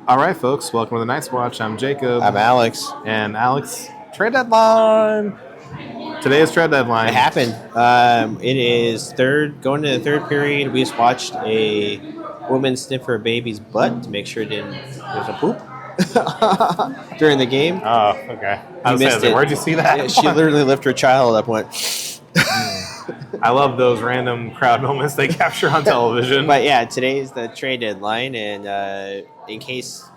All right, folks, welcome to the Nice Watch. I'm Jacob. I'm Alex. And Alex, trade deadline. Today is trade deadline. It happened. It is going to the third period. We just watched a woman sniff her baby's butt to make sure there's a poop during the game. Oh, okay. You missed it. Where'd you see that? Yeah, she literally lifted her child up and went. I love those random crowd moments they capture on television. But yeah, today is the trade deadline, and in case,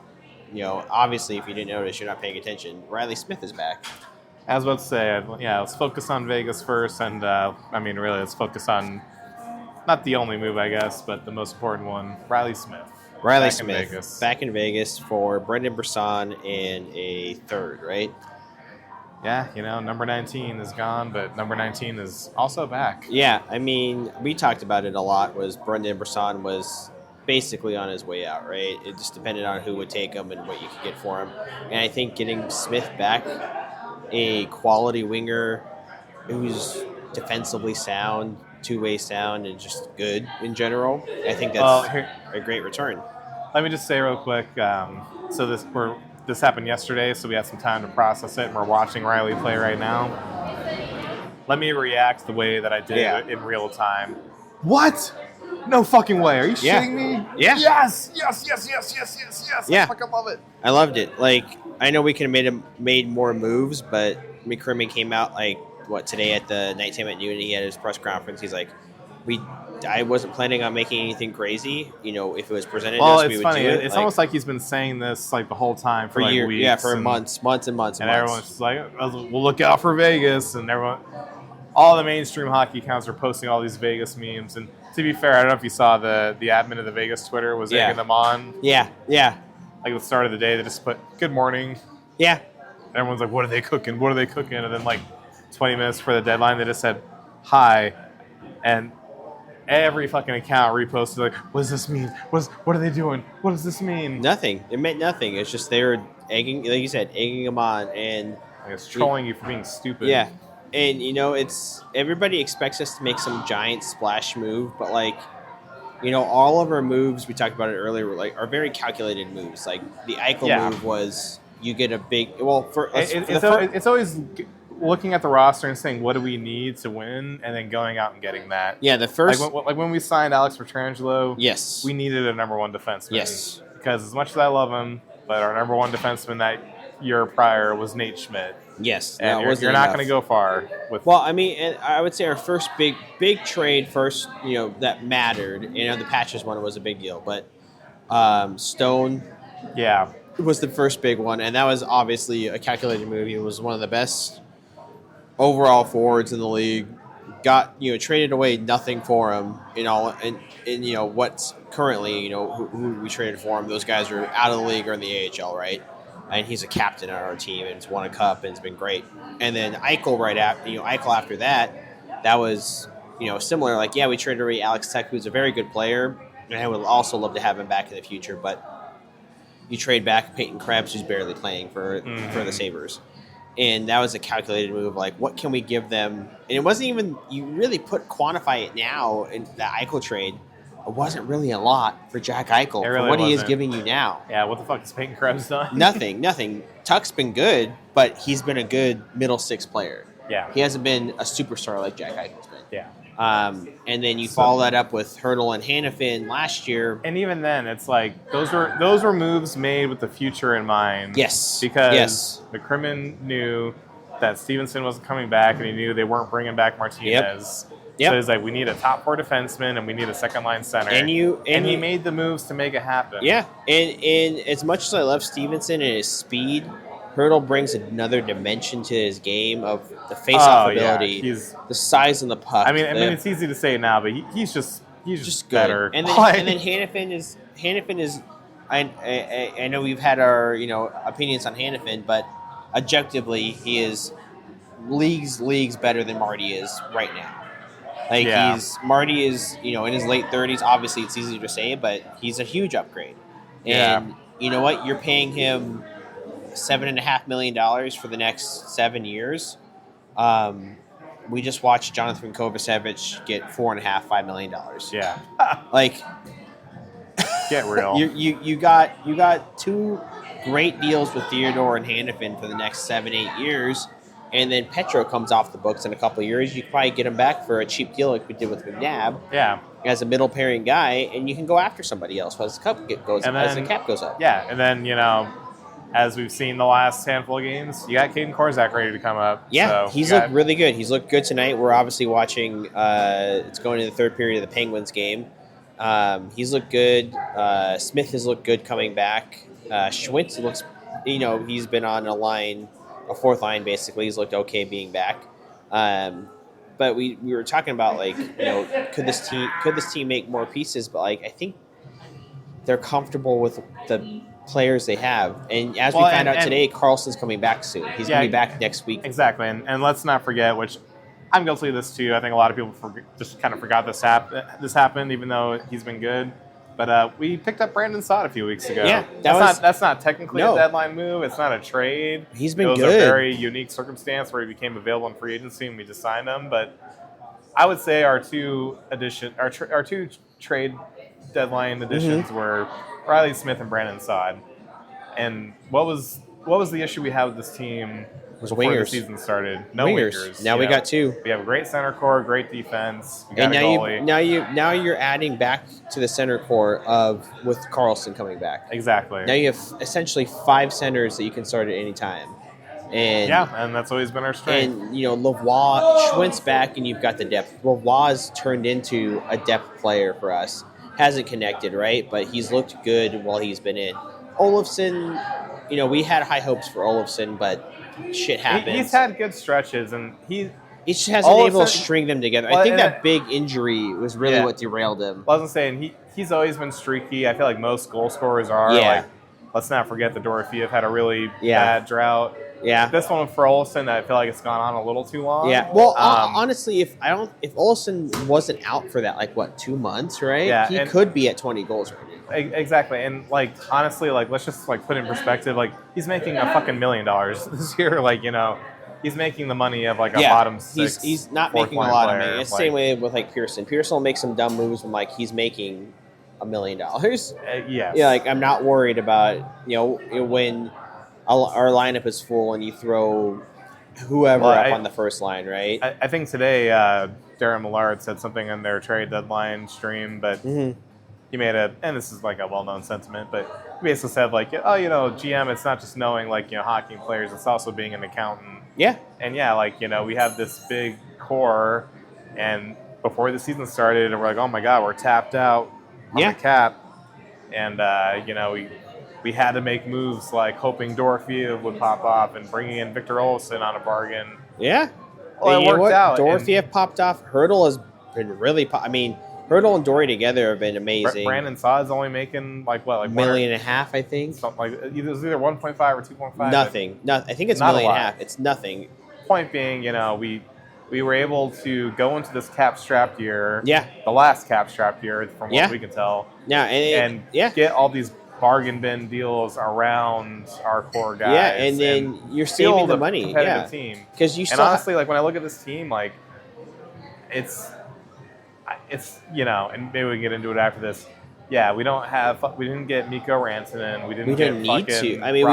obviously if you didn't notice, you're not paying attention, Riley Smith is back. I was about to say, let's focus on Vegas first, and really, let's focus on not the only move, I guess, but the most important one, Riley Smith. Riley Smith, back in Vegas for Brendan Brisson and a third, right? Yeah, number 19 is gone, but number 19 is also back. Yeah, we talked about it a lot, was Brendan Brisson was basically on his way out, right? It just depended on who would take him and what you could get for him. And I think getting Smith back, a quality winger who's defensively sound, two-way sound, and just good in general, I think that's a great return. Let me just say real quick, this happened yesterday, so we had some time to process it, and we're watching Riley play right now. Let me react the way that I did in real time. What? No fucking way. Are you shitting me? Yeah. Yes. Yeah. I fucking love it. I loved it. I know we could have made more moves, but McCrimmon came out today at the nighttime at noon. He had his press conference. He's like, I wasn't planning on making anything crazy. If it was presented to us, we would funny. do it. It's almost like he's been saying this the whole time for years. Weeks. Yeah, for months and months. And everyone's just like, "We'll look out for Vegas," and all the mainstream hockey accounts are posting all these Vegas memes. And to be fair, I don't know if you saw the admin of the Vegas Twitter was egging them on. Yeah. Like at the start of the day, they just put "Good morning." Yeah. And everyone's like, "What are they cooking? What are they cooking?" And then 20 minutes before the deadline, they just said "Hi," and every fucking account reposted what does this mean? What are they doing? What does this mean? Nothing. It meant nothing. It's just they were egging, like you said, egging them on, and it's trolling you for being stupid. Yeah, and it's everybody expects us to make some giant splash move, but all of our moves, we talked about it earlier, are very calculated moves. Like the Eichel move was you get a big it's always looking at the roster and saying, what do we need to win, and then going out and getting that. Yeah, the first... when we signed Alex Pietrangelo, yes, we needed a number one defenseman. Yes. Because as much as I love him, but our number one defenseman that year prior was Nate Schmidt. Yes. And you're not going to go far with... Well, and I would say our first big trade that mattered, the Patches one was a big deal, but Stone... Yeah. Was the first big one, and that was obviously a calculated move. He was one of the best overall forwards in the league. Got traded away nothing for him and what's currently who we traded for him. Those guys are out of the league or in the AHL, right? And he's a captain on our team and has won a cup and it's been great. And then Eichel after that was similar. We traded away Alex Tech, who's a very good player, and I would also love to have him back in the future. But you trade back Peyton Krebs, who's barely playing for the Sabres. And that was a calculated move. What can we give them? And it wasn't even, you really quantify it now in the Eichel trade. It wasn't really a lot for Jack Eichel for what he is giving you now. Yeah, what the fuck has Peyton Krebs done? Nothing. Tuck's been good, but he's been a good middle six player. Yeah. He hasn't been a superstar like Jack Eichel's been. Yeah. And then you follow that up with Hertl and Hannafin last year. And even then, it's those were moves made with the future in mind. Yes. Because McCrimmon knew that Stevenson wasn't coming back, and he knew they weren't bringing back Martinez. Yep. So he's we need a top four defenseman, and we need a second line center. And he made the moves to make it happen. Yeah. And as much as I love Stevenson and his speed, Hertl brings another dimension to his game of the face-off ability, the size of the puck. It's easy to say now, but he's just better. And then Hannafin is. I know we've had our opinions on Hannafin, but objectively he is leagues better than Marty is right now. Marty is in his late 30s. Obviously, it's easier to say, but he's a huge upgrade. And you know what? You're paying him $7.5 million for the next 7 years. We just watched Jonathan Kovacevic get $4.5 million. Yeah. Get real. You got 2 great deals with Theodore and Hannafin for the next 7-8 years, and then Petro comes off the books in a couple of years. You can probably get him back for a cheap deal like we did with McNabb. Yeah. As a middle pairing guy, and you can go after somebody else as the cap goes up. Yeah, and then as we've seen the last handful of games, you got Caden Korzak ready to come up. Yeah, so he's looked really good. He's looked good tonight. We're obviously watching. It's going into the third period of the Penguins game. He's looked good. Smith has looked good coming back. Schwintz looks, he's been on a fourth line basically. He's looked okay being back. But we were talking about could this team make more pieces? But I think they're comfortable with the players they have. And as we found out today, Carlson's coming back soon. He's going to be back next week. Exactly. And let's not forget, which I'm guilty of this too. I think a lot of people just kind of forgot this happened, even though he's been good. But we picked up Brandon Saad a few weeks ago. Yeah, that's not technically a deadline move. It's not a trade. He's been good. It was a very unique circumstance where he became available in free agency and we just signed him. But I would say our two trade deadline additions were Riley Smith and Brandon Saad. And what was the issue we had with this team before wingers. the season started? No wingers. Now we got 2. We have a great center core, great defense. We got and a goalie. now you're adding back to the center core with Carlson coming back. Exactly. Now you have essentially 5 centers that you can start at any time. And that's always been our strength. And Lavoie, Schwint's back, and you've got the depth. Lavoie's turned into a depth player for us. Hasn't connected, right? But he's looked good while he's been in. Olofsson, we had high hopes for Olofsson, but shit happens. He's had good stretches, and he just hasn't been able to string them together. I think that big injury was really what derailed him. I wasn't saying he's always been streaky. I feel like most goal scorers are. Yeah. Let's not forget that Dorofeev had a really bad drought. Yeah. This one for Olofsson, I feel like it's gone on a little too long. Yeah. Well, honestly, if Olofsson wasn't out for that, 2 months, right? Yeah, he could be at 20 goals right now. Exactly. And honestly, let's just put it in perspective. He's making a fucking $1 million this year. He's making the money of a bottom 6. He's not making a lot of money. It's the same way with Pearson. Pearson will make some dumb moves when he's making $1 million. Yes. Yeah. I'm not worried about when our lineup is full and you throw whoever up on the first line, right? I think today Darren Millard said something in their trade deadline stream, but he made and this is a well-known sentiment, but he basically said GM, it's not just knowing hockey players, it's also being an accountant. Yeah. And we have this big core, and before the season started, and we're oh my God, we're tapped out on the cap, and we had to make moves hoping Dorofeev would pop off and bringing in Victor Olofsson on a bargain. Yeah. Well, it worked out. Dorofeev popped off. Hurdle has been really Hurdle and Dory together have been amazing. Brandon Saad's only making $1.5 million, I think. Something it was either 1.5 or 2.5. Nothing. I think it's $1.5 million. It's nothing. Point being, we were able to go into this cap-strapped year. Yeah. The last cap-strapped year, from what we can tell. Yeah, and get all these bargain bin deals around our core guys. Yeah, and then you're saving the money. Competitive team. Because you honestly, when I look at this team, it's and maybe we can get into it after this. Yeah, we didn't get Mikko Rantanen. We didn't need to. I mean,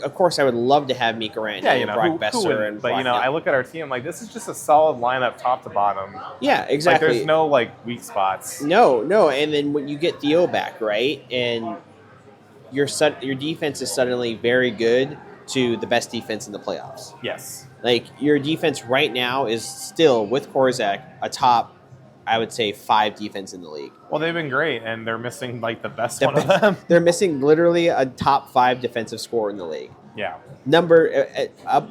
of course, I would love to have Mikko Rantanen, Brock Besser, and but I look at our team this is just a solid lineup, top to bottom. Yeah, exactly. There's no weak spots. No, and then when you get Theo back, right, and your defense is suddenly very good to the best defense in the playoffs. Yes, your defense right now is still with Korzak a top, I would say, 5 defense in the league. Well, they've been great, and they're missing the best one of them. They're missing literally a top 5 defensive scorer in the league. Yeah.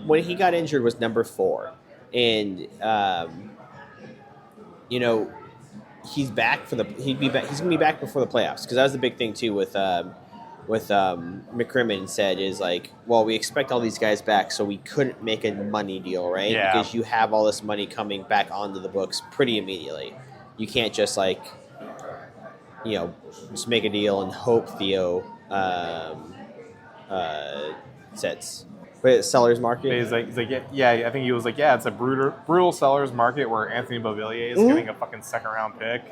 When he got injured was number 4, and he's back for he's gonna be back before the playoffs, because that was the big thing too with McCrimmon said is we expect all these guys back, so we couldn't make a money deal, right? Yeah. Because you have all this money coming back onto the books pretty immediately. You can't just just make a deal and hope Theo sets. Wait, seller's market? He's I think he was it's a brutal seller's market where Anthony Beauvillier is getting a fucking second round pick.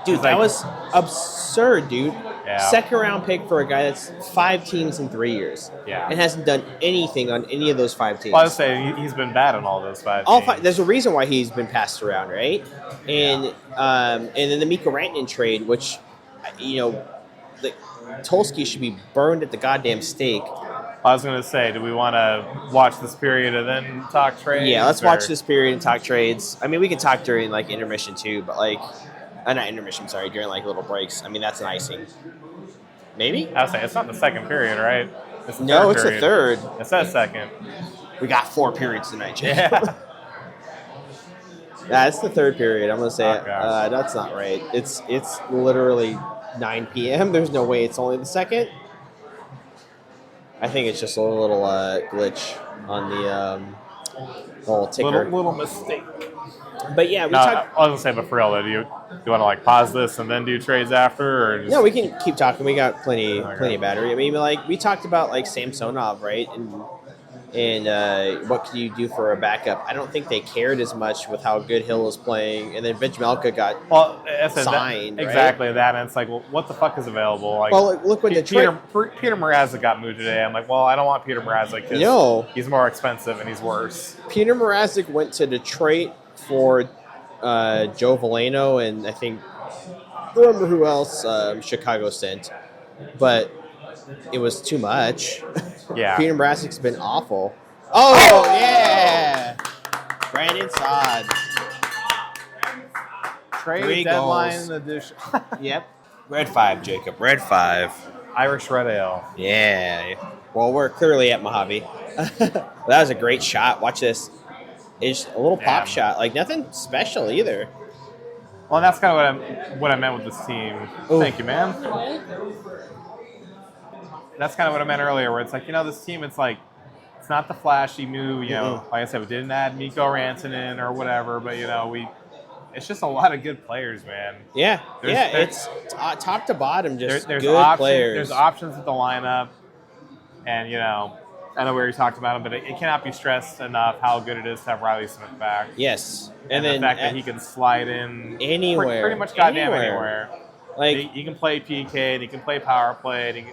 Dude, that was absurd, dude. Yeah. Second round pick for a guy that's 5 teams in 3 years. Yeah. And hasn't done anything on any of those 5 teams. Well, I was saying he's been bad on all those 5 teams. There's a reason why he's been passed around, right? And then the Mikko Rantanen trade, which, Tulski should be burned at the goddamn stake. I was going to say, do we want to watch this period and then talk trades? Yeah, let's watch this period and talk trades. I mean, we can talk during, intermission, too, but, not intermission, sorry, during, little breaks. I mean, that's an icing. Maybe? I was saying, it's not the second period, right? It's the third. It says second. We got 4 periods tonight, Jake. Yeah. Yeah, it's the third period. I'm going to say it. Okay. That's not right. It's literally 9 p.m. There's no way it's only the second. I think it's just a little glitch on the little ticker. Little mistake. But yeah, I was going to say, but for real, though, do you want to pause this and then do trades after? Or just... No, we can keep talking. We got plenty of battery. I mean, we talked about Samsonov, right? And what can you do for a backup? I don't think they cared as much with how good Hill was playing. And then Vejmelka got signed. Exactly that. And it's like, well, what the fuck is available? Look what Peter Mrazek got moved today. I'm like, well, I don't want Peter Mrazek because he's more expensive and he's worse. Peter Mrazek went to Detroit for Joe Veleno, and I think I don't remember who else Chicago sent, but it was too much. Yeah, Peter Mrazek's been awful. Oh yeah, Brandon Saad. Trade deadline edition. Yep. Red 5, Jacob. Red 5. Irish Red Ale. Yeah. Well, we're clearly at Mojave. That was a great shot. Watch this. It's a little pop shot, nothing special either. Well, that's kind of what I meant with this team. Ooh. Thank you, man. That's kind of what I meant earlier, where it's this team, it's not the flashy move, like I said, we didn't add Mikko Rantanen or whatever, but it's just a lot of good players, man. Yeah, it's top to bottom, just there's good players. There's options at the lineup, and I know we already talked about him, but it cannot be stressed enough how good it is to have Reilly Smith back. Yes. And then the fact that he can slide in anywhere. Pretty much goddamn anywhere. He can play PK, and he can play power play, and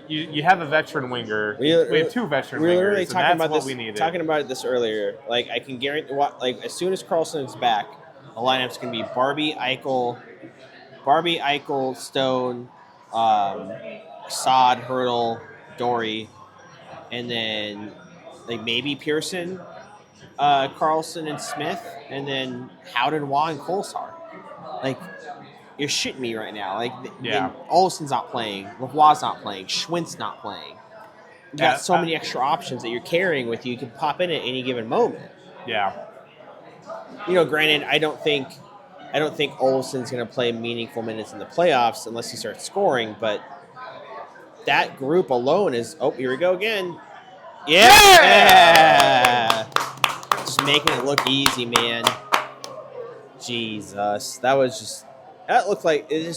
you have a veteran winger. We have 2 veteran wingers, and that's what we needed. Talking about this earlier. I can guarantee, as soon as Karlsson is back, the lineup's going to be Barbie, Eichel, Stone, Saad, Hurdle, Dory, and then maybe Pearson, Karlsson, and Smith, and then Howden, Waugh, and Kolsar. You're shitting me right now. Olsen's not playing, Lavoie's not playing, Schwint's not playing. You got so many extra options that you're carrying with you. You can pop in at any given moment. Yeah. Granted, I don't think Olsen's going to play meaningful minutes in the playoffs unless he starts scoring, but that group alone is... Oh, here we go again. Yeah! Just making it look easy, man. Jesus. It just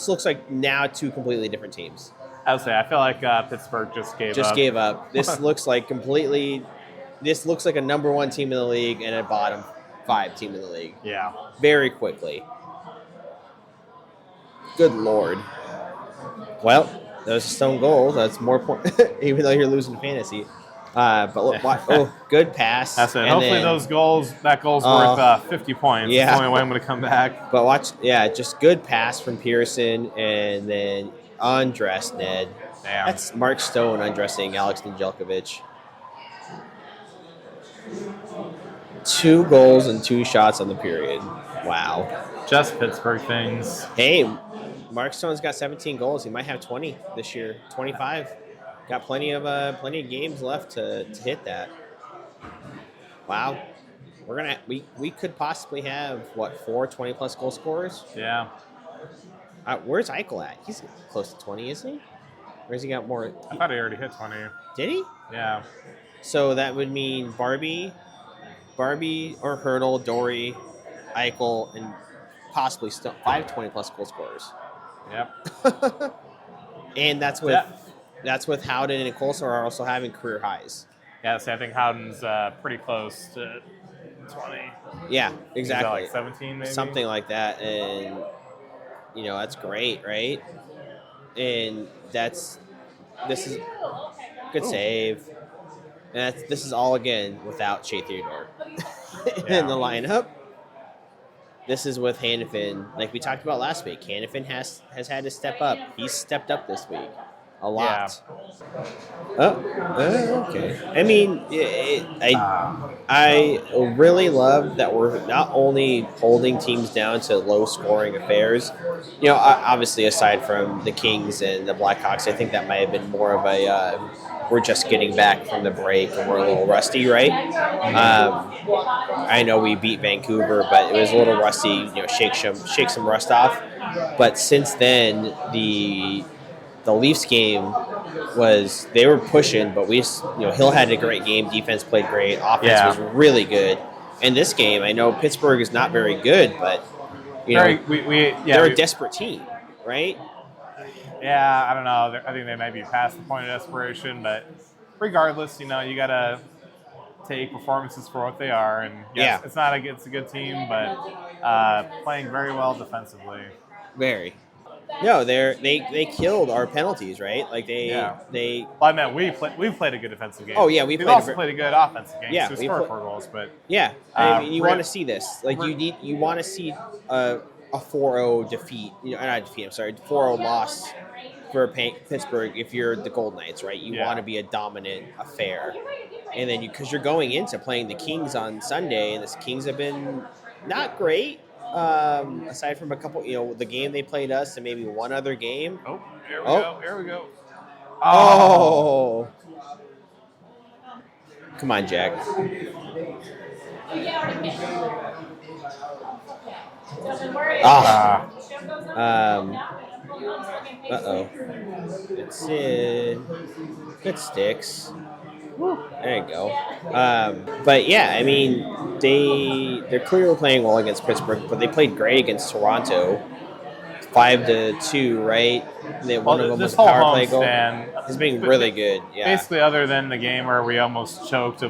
looks like now 2 completely different teams. I would say, I feel like Pittsburgh just gave up. This looks like a number 1 team in the league and a bottom 5 team in the league. Yeah. Very quickly. Good Lord. Well, that was a stone goal. That's more point, even though you're losing fantasy. But look, good pass. That's it. Hopefully that goal's worth 50 points. Yeah. That's the only way I'm going to come back. But just good pass from Pearson, and then undressed Ned. Damn. That's Mark Stone undressing Alex Nedeljkovic. 2 goals and 2 shots on the period. Wow. Just Pittsburgh things. Hey, Mark Stone's got 17 goals. He might have 20 this year. 25. Got plenty of games left to hit that. Wow. We could possibly have 4 20+ goal scorers? Yeah. Where's Eichel at? He's close to 20, isn't he? Or has he got more? I thought he already hit 20. Did he? Yeah. So that would mean Barbie or Hurdle, Dory, Eichel, and possibly still 5 20+ goal scorers. Yep. And that's with Howden and Kolsar are also having career highs. Yeah, so I think Howden's pretty close to 20. Yeah, He's at, exactly. like 17 maybe. Something like that, and that's great, right? And this is good save. And this is all again without Shea Theodore in the lineup. This is with Hannafin, like we talked about last week. Hannafin has had to step up. He's stepped up this week a lot. Okay. I mean, I really love that we're not only holding teams down to low scoring affairs. Obviously, aside from the Kings and the Blackhawks, I think that might have been more of a we're just getting back from the break and we're a little rusty, right? I know we beat Vancouver, but it was a little rusty. Shake some rust off. But since then, the Leafs game they were pushing, but Hill had a great game. Defense played great. Offense was really good. And this game, I know Pittsburgh is not very good, but they're a desperate team, right? Yeah, I don't know. I think they might be past the point of desperation, but regardless, you got to take performances for what they are. And yes, it's a good team, but playing very well defensively. Very. No, they killed our penalties, right? Like they. Well, I meant we played a good defensive game. Oh yeah, we've also played a good offensive game. Yeah, we scored 4 goals, but yeah, you want to see this. Like you want to see a 4-0 defeat. Not defeat. I'm sorry, 4-0 loss for Pittsburgh. If you're the Golden Knights, right? You want to be a dominant affair, and then because you're going into playing the Kings on Sunday, and the Kings have been not great. Aside from a couple, the game they played us and maybe one other game. Oh, here we go. Oh. Come on, Jack. Uh-oh. It's in. Good sticks. There you go. But yeah, I mean, they're clearly playing well against Pittsburgh, but they played great against Toronto, 5-2, right? One of them was a power play goal. It's been really good. Yeah. Basically, other than the game where we almost choked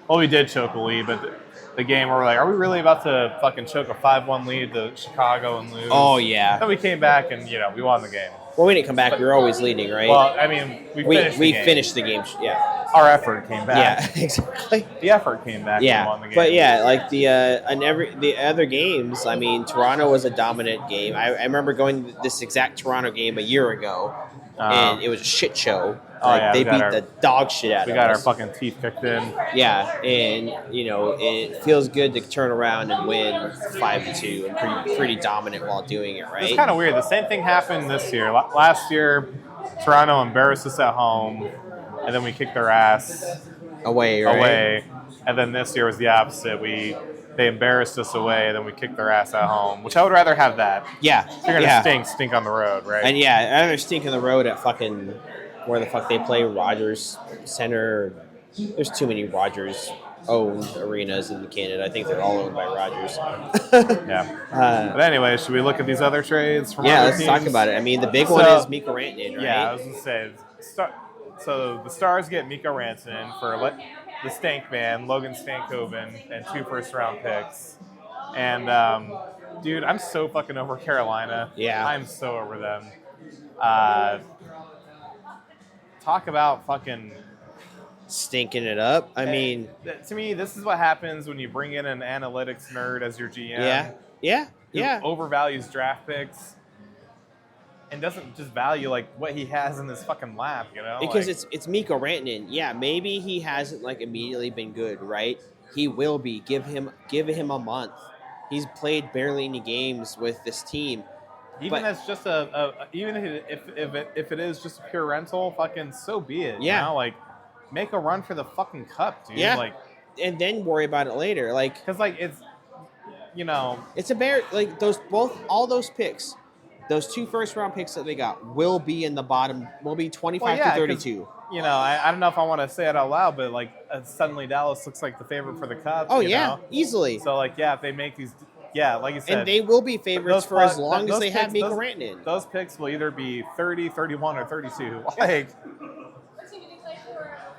we did choke a lead, but the game where we're like, are we really about to fucking choke a 5-1 lead to Chicago and lose? Oh yeah. Then we came back and we won the game. Well, we didn't come back. We were always leading, right? Well, I mean, we finished the game. Yeah. Our effort came back. Yeah, exactly. The effort came back. Yeah, and won the game. But yeah, like the other games. I mean, Toronto was a dominant game. I remember going to this exact Toronto game a year ago, and it was a shit show. They beat the dog shit out of us. We got our fucking teeth kicked in. Yeah, and it feels good to turn around and win 5-2 and pretty dominant while doing it, right? It's kind of weird. The same thing happened this year. Last year, Toronto embarrassed us at home, and then we kicked their ass away, right? Away, and then this year was the opposite. They embarrassed us away, and then we kicked their ass at home, which I would rather have that. Yeah, if you're gonna stink on the road, right? And I'd rather stink on the road at fucking where the fuck they play, Rogers Center. There's too many Rogers-owned arenas in Canada. I think they're all owned by Rogers. Yeah. But anyway, should we look at these other trades from other teams? Talk about it. I mean, the big one is Mikko Rantanen, right? Yeah, I was going to say. So the Stars get Mikko Rantanen for the Stank Man, Logan Stankoven, and 2 first-round picks. And, dude, I'm so fucking over Carolina. Yeah. I'm so over them. Talk about fucking stinking it up. I mean, to me, this is what happens when you bring in an analytics nerd as your GM. Yeah. Who overvalues draft picks and doesn't just value what he has in his fucking lap, Because it's Mikko Rantanen. Yeah, maybe he hasn't immediately been good, right? He will be. Give him a month. He's played barely any games with this team. Even as just even if it is just a pure rental, fucking so be it. Yeah. Make a run for the fucking cup, dude. Yeah. And then worry about it later. Because it's it's a bear. All those picks, those 2 first-round picks that they got will be in the bottom. Will be 25 to 32. I don't know if I want to say it out loud, but suddenly Dallas looks like the favorite for the cup. Oh yeah, easily. So if they make these. Yeah, like you said. And they will be favorites for as long as they have Mikko Rantanen. Those picks will either be 30, 31, or 32.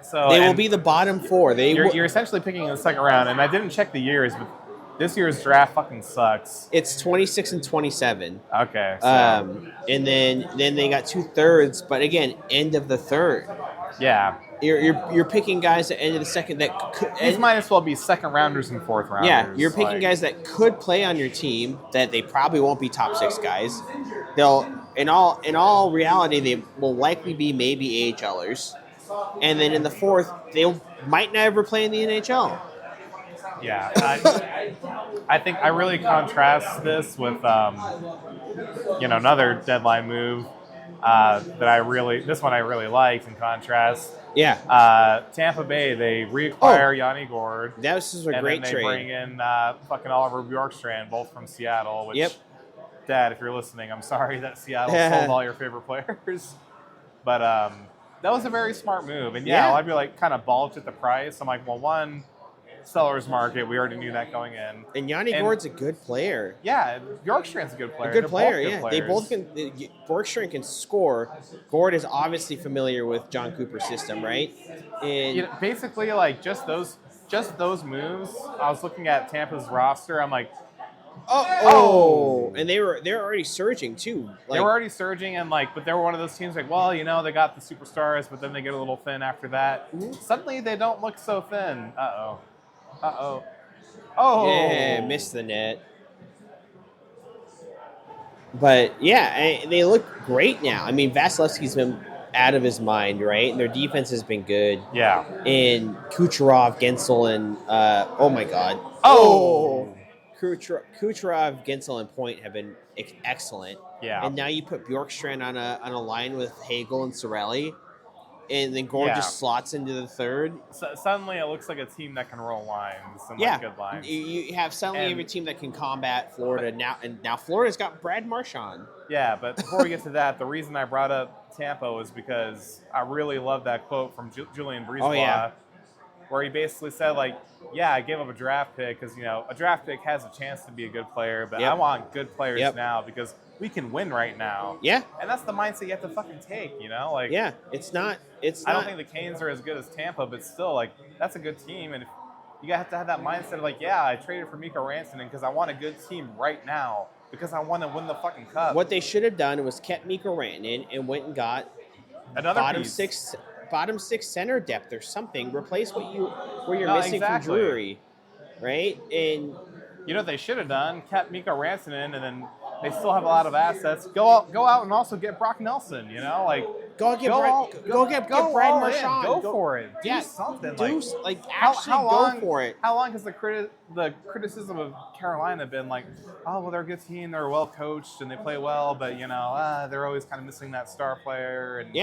So they will be the bottom 4. You're essentially picking in the second round, and I didn't check the years, but This year's draft fucking sucks. It's 26 and 27. Okay. So. And then they got 2/3, but again, end of the third. Yeah. You're picking guys at the end of the second that could. These might as well be second rounders and fourth rounders. Yeah, you're picking guys that could play on your team that they probably won't be top 6 guys. They'll in all reality they will likely be maybe AHLers, and then in the fourth they might never play in the NHL. Yeah, I think I really contrast this with another deadline move this one I really liked in contrast. Yeah. Tampa Bay, they reacquire Yanni Gourde. That was a great trade. And then they bring in fucking Oliver Bjorkstrand, both from Seattle. Which, Dad, if you're listening, I'm sorry that Seattle sold all your favorite players. But that was a very smart move. And a lot of people kind of balked at the price. I'm like, well, one, seller's market. We already knew that going in. And Yanni Gourde's a good player. Yeah, Bjorkstrand's a good player. Good player. They both can. Bjorkstrand can score. Gourde is obviously familiar with John Cooper's system, right? And basically, just those moves. I was looking at Tampa's roster. I'm like, and they're already surging too. They were already surging, and but they were one of those teams they got the superstars, but then they get a little thin after that. Mm-hmm. Suddenly, they don't look so thin. Oh. Yeah, missed the net. But, they look great now. I mean, Vasilevsky's been out of his mind, right? And their defense has been good. Yeah. And Kucherov, Gensel, and, oh, my God. Kucherov, Gensel, and Point have been excellent. Yeah. And now you put Bjorkstrand on a line with Hagel and Cirelli. And then Gourde just slots into the third. So suddenly it looks like a team that can roll lines and good lines. You have a team that can combat Florida now, and now Florida's got Brad Marchand. Yeah, but before we get to that, the reason I brought up Tampa was because I really love that quote from Julian Brisebois, where he basically said, I gave up a draft pick because, a draft pick has a chance to be a good player, but I want good players now because we can win right now. Yeah. And that's the mindset you have to fucking take, it's not. I don't think the Canes are as good as Tampa, but still, that's a good team. And you have to have that mindset of, I traded for Mikko Rantanen because I want a good team right now because I want to win the fucking cup. What they should have done was kept Mikko Rantanen and went and got another bottom six center depth or something. Replace what you're missing from Drury, right? And what they should have done? Kept Mikko Rantanen, and then they still have a lot of assets. Go out and also get Brock Nelson. Go get Brad Marchand. Go for it. Do something. Go for it. How long has the criticism of Carolina been they're a good team, they're well coached, and they play well, but they're always kind of missing that star player. And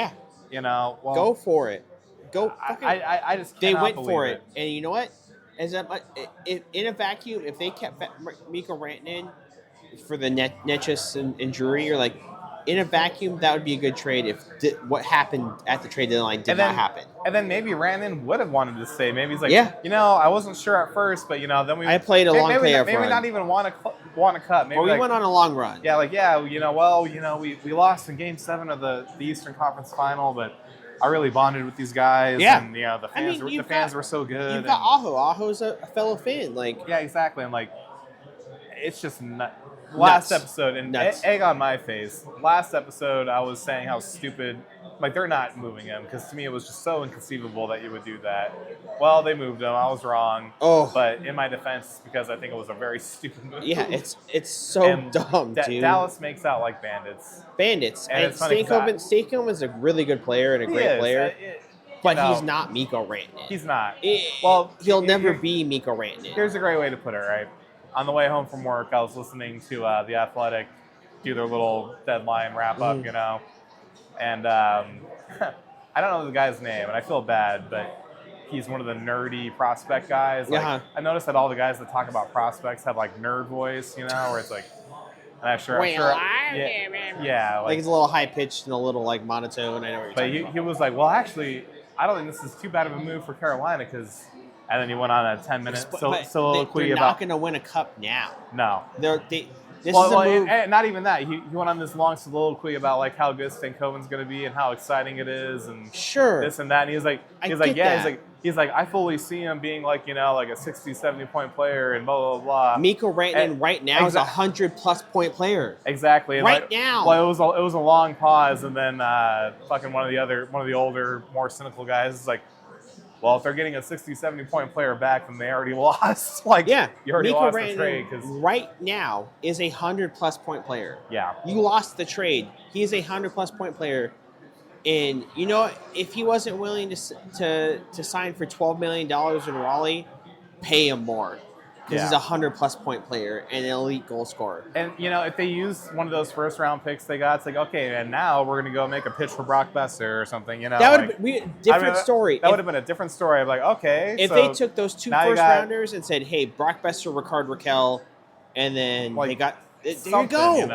go for it. Go. I just they went believe for it, and you know what? In a vacuum, if they kept Mikko Rantanen for the Netchus and Drury, you're in a vacuum, that would be a good trade if what happened at the trade deadline did not happen. And then maybe Rantanen would have wanted to stay. Maybe he's I wasn't sure at first, but then we. I played a long playoff run. Maybe not even want a cut. Maybe we went on a long run. Yeah, we lost in Game 7 of the Eastern Conference Final, but I really bonded with these guys. Yeah. And the fans were so good. You've got Aho. Aho's a fellow fan. Yeah, exactly. And it's just last episode, and egg on my face. Last episode, I was saying how stupid. They're not moving him because to me it was just so inconceivable that you would do that. Well, they moved him. I was wrong. But in my defense, because I think it was a very stupid move. Yeah, it's so dumb, dude. Dallas makes out like bandits. And Stakeholm is a really good player and a great player. But he's not Mikko Rantanen. He's not. He'll never be Mikko Rantanen. Here's a great way to put it, right? On the way home from work, I was listening to The Athletic do their little deadline wrap-up, and I don't know the guy's name, and I feel bad, but he's one of the nerdy prospect guys. I noticed that all the guys that talk about prospects have, nerd voice, where it's it's a little high-pitched and a little, monotone. I know what you're talking about. But he was like, well, actually, I don't think this is too bad of a move for Carolina because... And then he went on a 10-minute soliloquy they're not going to win a cup now. No. This is a move. And not even that. He went on this long soliloquy about like how good Stankoven's going to be and how exciting it is and this and that. And he's like, he's like, I fully see him being like, like a 60, 70 point player and blah, blah, blah. Mikko Rantanen right now is a 100+ point player. Exactly. Right now. Well, it was a long pause, and then fucking one of the older, more cynical guys is like, well, if they're getting a 60, 70 point player back, then they already lost. You already Mikko lost Rantanen the trade. Cause right now is a 100+ point player. Yeah. You lost the trade. He's a 100+ point player. And, if he wasn't willing to sign for $12 million in Raleigh, pay him more. Because he's a 100+ point player and an elite goal scorer. And, if they use one of those first round picks they got, it's like, okay, and now we're going to go make a pitch for Brock Besser or something, That would be a different story. That would have been a different story. I'm like, okay. If they took those 2 first rounders and said, hey, Brock Besser, Ricard Raquel, and then they got, there you go.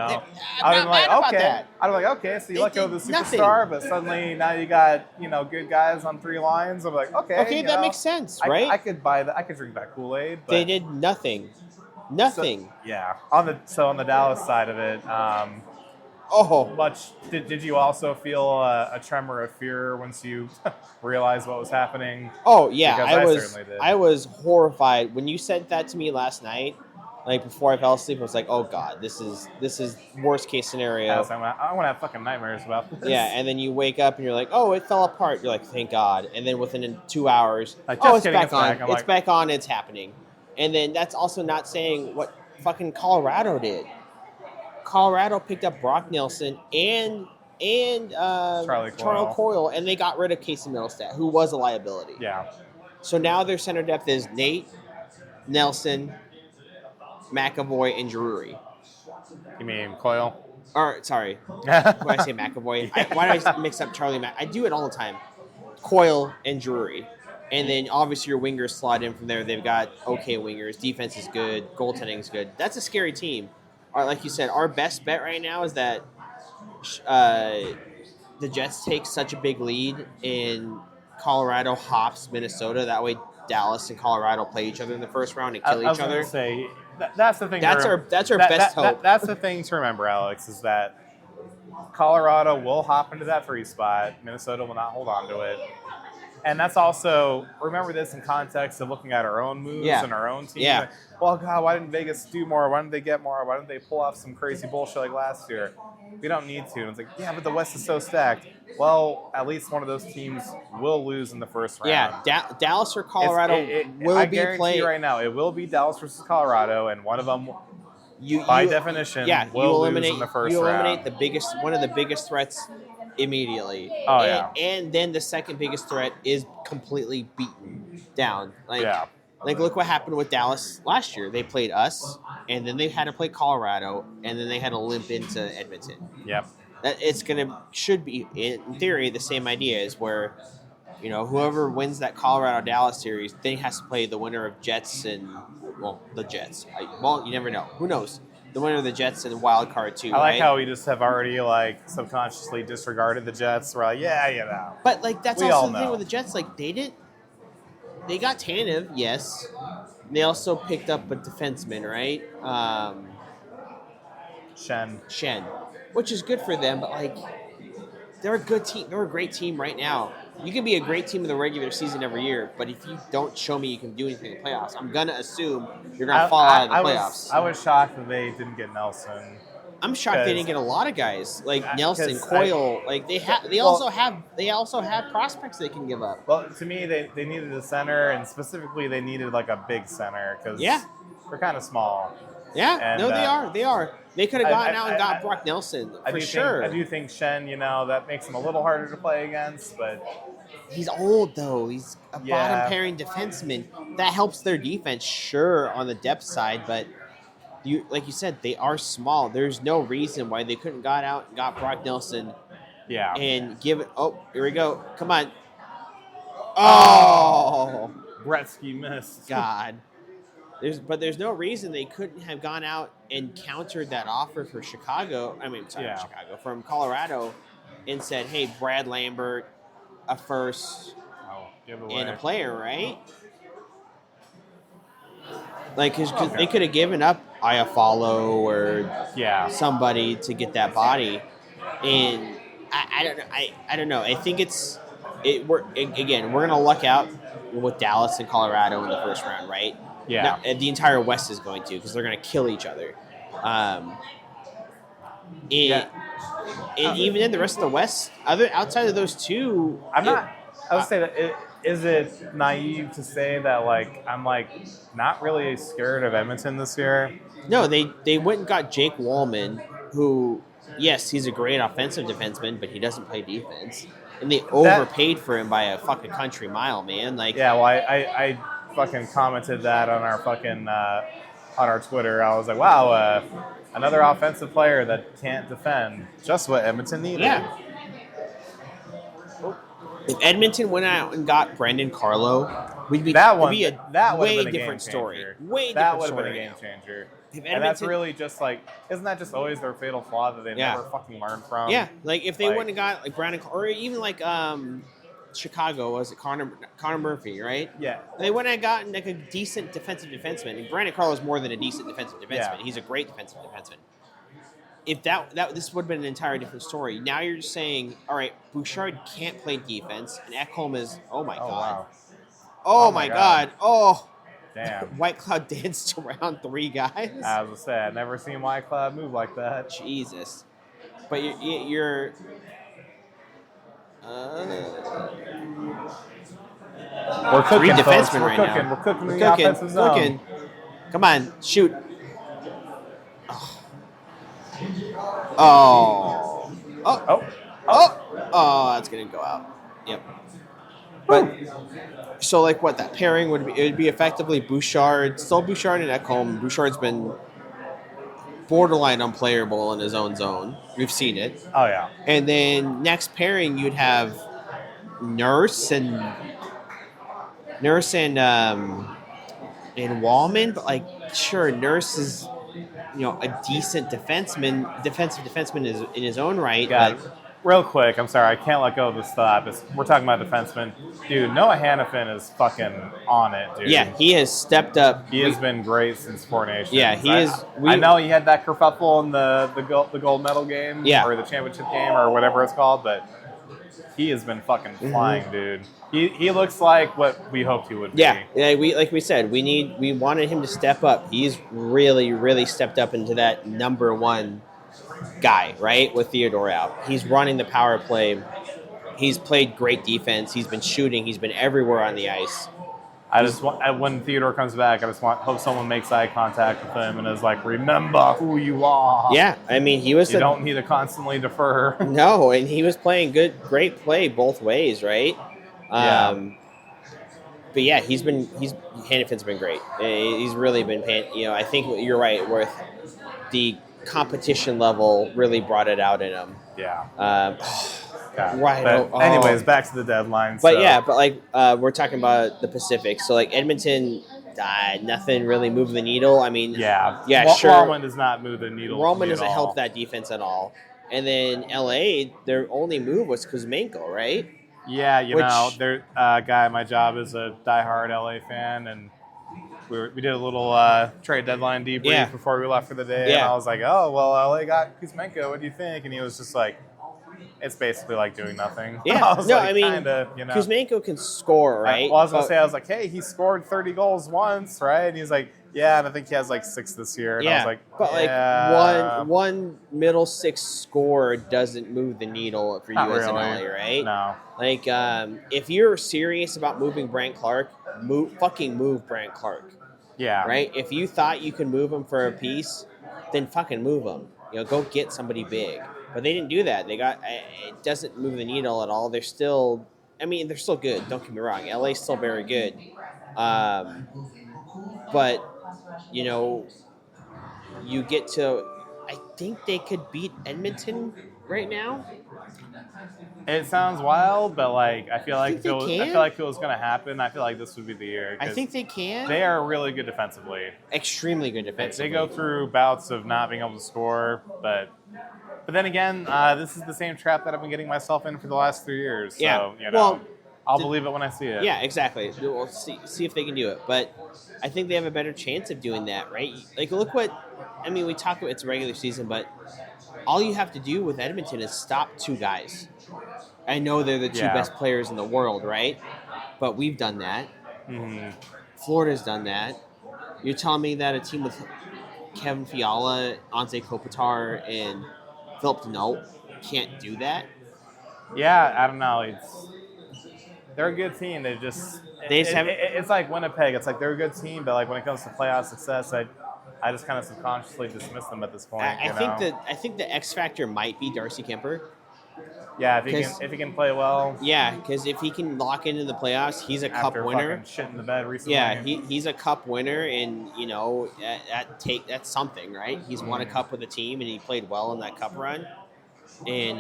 I'd have been like, okay. I'd be like, okay, so you let go of the superstar, but suddenly now you got, good guys on 3 lines. I'm like, okay. Okay, that makes sense, right? I could buy that. I could drink that Kool-Aid. But they did nothing. Nothing. So, yeah. On the Dallas side of it, did you also feel a tremor of fear once you realized what was happening? Oh yeah, Because I certainly did. I was horrified when you said that to me last night. Like before I fell asleep, I was like, "Oh God, this is worst case scenario." Yes, I want to have fucking nightmares about this. Yeah, and then you wake up and you're like, "Oh, it fell apart." You're like, "Thank God!" And then within 2 hours, it's back on. It's back on. It's happening. And then that's also not saying what fucking Colorado did. Colorado picked up Brock Nelson and Charlie Coyle, and they got rid of Casey Middlestat, who was a liability. Yeah. So now their center depth is Nate, Nelson, McAvoy, and Drury. You mean Coyle? Or sorry, why did I say McAvoy? Why do I mix up Charlie? I do it all the time. Coyle and Drury. And then obviously your wingers slot in from there. They've got okay wingers. Defense is good. Goaltending is good. That's a scary team. Like you said, our best bet right now is that the Jets take such a big lead in Colorado hops Minnesota. That way Dallas and Colorado play each other in the first round and kill each other. Say, that's the thing. That's our best hope. That's the thing to remember, Alex, is that Colorado will hop into that 3 spot. Minnesota will not hold on to it. And that's also, remember this in context of looking at our own moves and our own team. Yeah. Like, well, God, why didn't Vegas do more? Why didn't they get more? Why didn't they pull off some crazy bullshit like last year? We don't need to. And it's like, yeah, but the West is so stacked. Well, at least one of those teams will lose in the first round. Yeah, Dallas or Colorado will be playing. I guarantee you right now, it will be Dallas versus Colorado, and one of them, by definition, will lose in the first round. You eliminate one of the biggest threats immediately. Oh, yeah. And then the second biggest threat is completely beaten down. Like, look what happened with Dallas last year. They played us, and then they had to play Colorado, and then they had to limp into Edmonton. Yep. Should be, in theory, the same idea is where, whoever wins that Colorado-Dallas series, then has to play the winner of Jets and, the Jets. You never know. Who knows? The winner of the Jets and Wild Card too. I like how we just have already subconsciously disregarded the Jets. We're like, But that's also the thing with the Jets. They got Tanev, yes. They also picked up a defenseman, right? Shen, which is good for them. But they're a good team. They're a great team right now. You can be a great team in the regular season every year, but if you don't show me you can do anything in the playoffs, I'm gonna assume you're gonna fall out of the playoffs. I was shocked that they didn't get Nelson. I'm shocked they didn't get a lot of guys like Nelson, Coyle. They also have prospects they can give up. Well, to me, they needed a center, and specifically they needed a big center because they're kind of small. Yeah, and, they are. They could have gotten out and got Brock Nelson for sure. I do think Shen, that makes him a little harder to play against, but he's old though. He's a bottom pairing defenseman. That helps their defense, sure, on the depth side, but like you said, they are small. There's no reason why they couldn't got out and got Brock Nelson. Yeah. And give it. Oh, here we go. Come on. Oh, Gretzky missed. God. There's no reason they couldn't have gone out and countered that offer for Chicago. From Colorado, and said, "Hey, Brad Lambert, a first and a player, right?" Because they could have given up Iafallo or Yeah. somebody to get that body. And I don't know. I don't know. I think we're gonna luck out with Dallas and Colorado in the first round, right? Yeah. No, the entire West is going to, because they're gonna kill each other. And even in the rest of the West, outside of those two, I would say that is it naive to say that like I'm like not really scared of Edmonton this year? No, they went and got Jake Wallman, who, yes, he's a great offensive defenseman, but he doesn't play defense. And they overpaid for him by a fucking country mile, man. Like, yeah, well, I fucking commented that on our fucking on our Twitter. I was like, wow, another offensive player that can't defend. Just what Edmonton needed. Yeah. If Edmonton went out and got Brandon Carlo, it'd be a way different story. That would have been a game changer. And that's really just like, isn't that just always their fatal flaw that they never fucking learn from? Yeah, like if they went and got like Brandon, or even like Chicago, was it Connor Murphy, right? Yeah. They went and gotten like a decent defensive defenseman. And Brandon Carlo is more than a decent defensive defenseman. Yeah. He's a great defensive defenseman. If this would have been an entirely different story. Now you're just saying, all right, Bouchard can't play defense, and Ekholm is, oh my god, wow. oh my god, oh. Damn. White Cloud danced around 3 guys. I was gonna say, I've never seen White Cloud move like that. Jesus. But you're we're cooking, 3 defensemen right now. We're cooking in the offensive zone. Come on, shoot. Oh, that's gonna go out. Yep. But so like what that pairing would be? It would be effectively Bouchard, still Bouchard and Ekholm. Bouchard's been borderline unplayable in his own zone. We've seen it. Oh yeah. And then next pairing you'd have Nurse and Wallman, but like sure, Nurse is a decent defensive defenseman is in his own right. But real quick, I'm sorry, I can't let go of this thought. We're talking about defensemen. Dude, Noah Hannafin is fucking on it, dude. Yeah, he has stepped up. He has been great since Four Nations. Yeah, he is. I know he had that kerfuffle in the gold medal game, or the championship game, or whatever it's called, but he has been fucking flying, dude. He looks like what we hoped he would be. Yeah, like we said, we wanted him to step up. He's really, really stepped up into that number 1 guy, right, with Theodore out. He's running the power play. He's played great defense. He's been shooting. He's been everywhere on the ice. I just want, when Theodore comes back, I just hope someone makes eye contact with him and is like, remember who you are. Yeah, I mean, he was. You don't need to constantly defer. No, and he was playing great play both ways, right? But yeah, Hannafin's been great. He's really been paying. I think you're right. With the competition level, really brought it out in him. Yeah. Right. But anyways, back to the deadline. But we're talking about the Pacific. So like Edmonton, nothing really moved the needle. I mean, sure. Wallman does not move the needle. Wallman doesn't help that defense at all. And then LA, their only move was Kuzmenko, right? Yeah, their guy at my job is a diehard LA fan, and we did a little trade deadline debrief before we left for the day. And I was like, oh, well, LA got Kuzmenko. What do you think? And he was just like, it's basically like doing nothing. Yeah, kinda, Kuzmenko can score, right? I was like, hey, he scored 30 goals once, right? And he's like, yeah, and I think he has like 6 this year. And I was like, but one middle 6 score doesn't move the needle for you as an LA, right? No. Like, if you're serious about moving Brant Clark, move Brant Clark. Yeah. Right? If you thought you could move him for a piece, then fucking move him. Go get somebody big. But they didn't do that. It doesn't move the needle at all. They're still good. Don't get me wrong. LA's still very good. But, you get to, I think they could beat Edmonton right now. It sounds wild, but like I feel like if it was going to happen, I feel like this would be the year. I think they can. They are really good defensively. Extremely good defensively. They go through bouts of not being able to score, but then again, this is the same trap that I've been getting myself in for the last 3 years. So, Well, I'll believe it when I see it. Yeah, exactly. We'll see if they can do it. But I think they have a better chance of doing that, right? Like, look what – I mean, we talk about it's a regular season, but all you have to do with Edmonton is stop two guys. I know they're the two best players in the world, right? But we've done that. Mm-hmm. Florida's done that. You're telling me that a team with Kevin Fiala, Ante Kopitar, and Philip Denault can't do that? Yeah, I don't know. They're a good team. It's like Winnipeg. It's like they're a good team, but like when it comes to playoff success, I just kind of subconsciously dismiss them at this point. I think the X factor might be Darcy Kemper. Yeah, if he can play well. Yeah, because if he can lock into the playoffs, he's a cup winner. After shit in the bed recently. Yeah, he's a cup winner, and that's something, right? He's won a cup with a team, and he played well in that cup run. And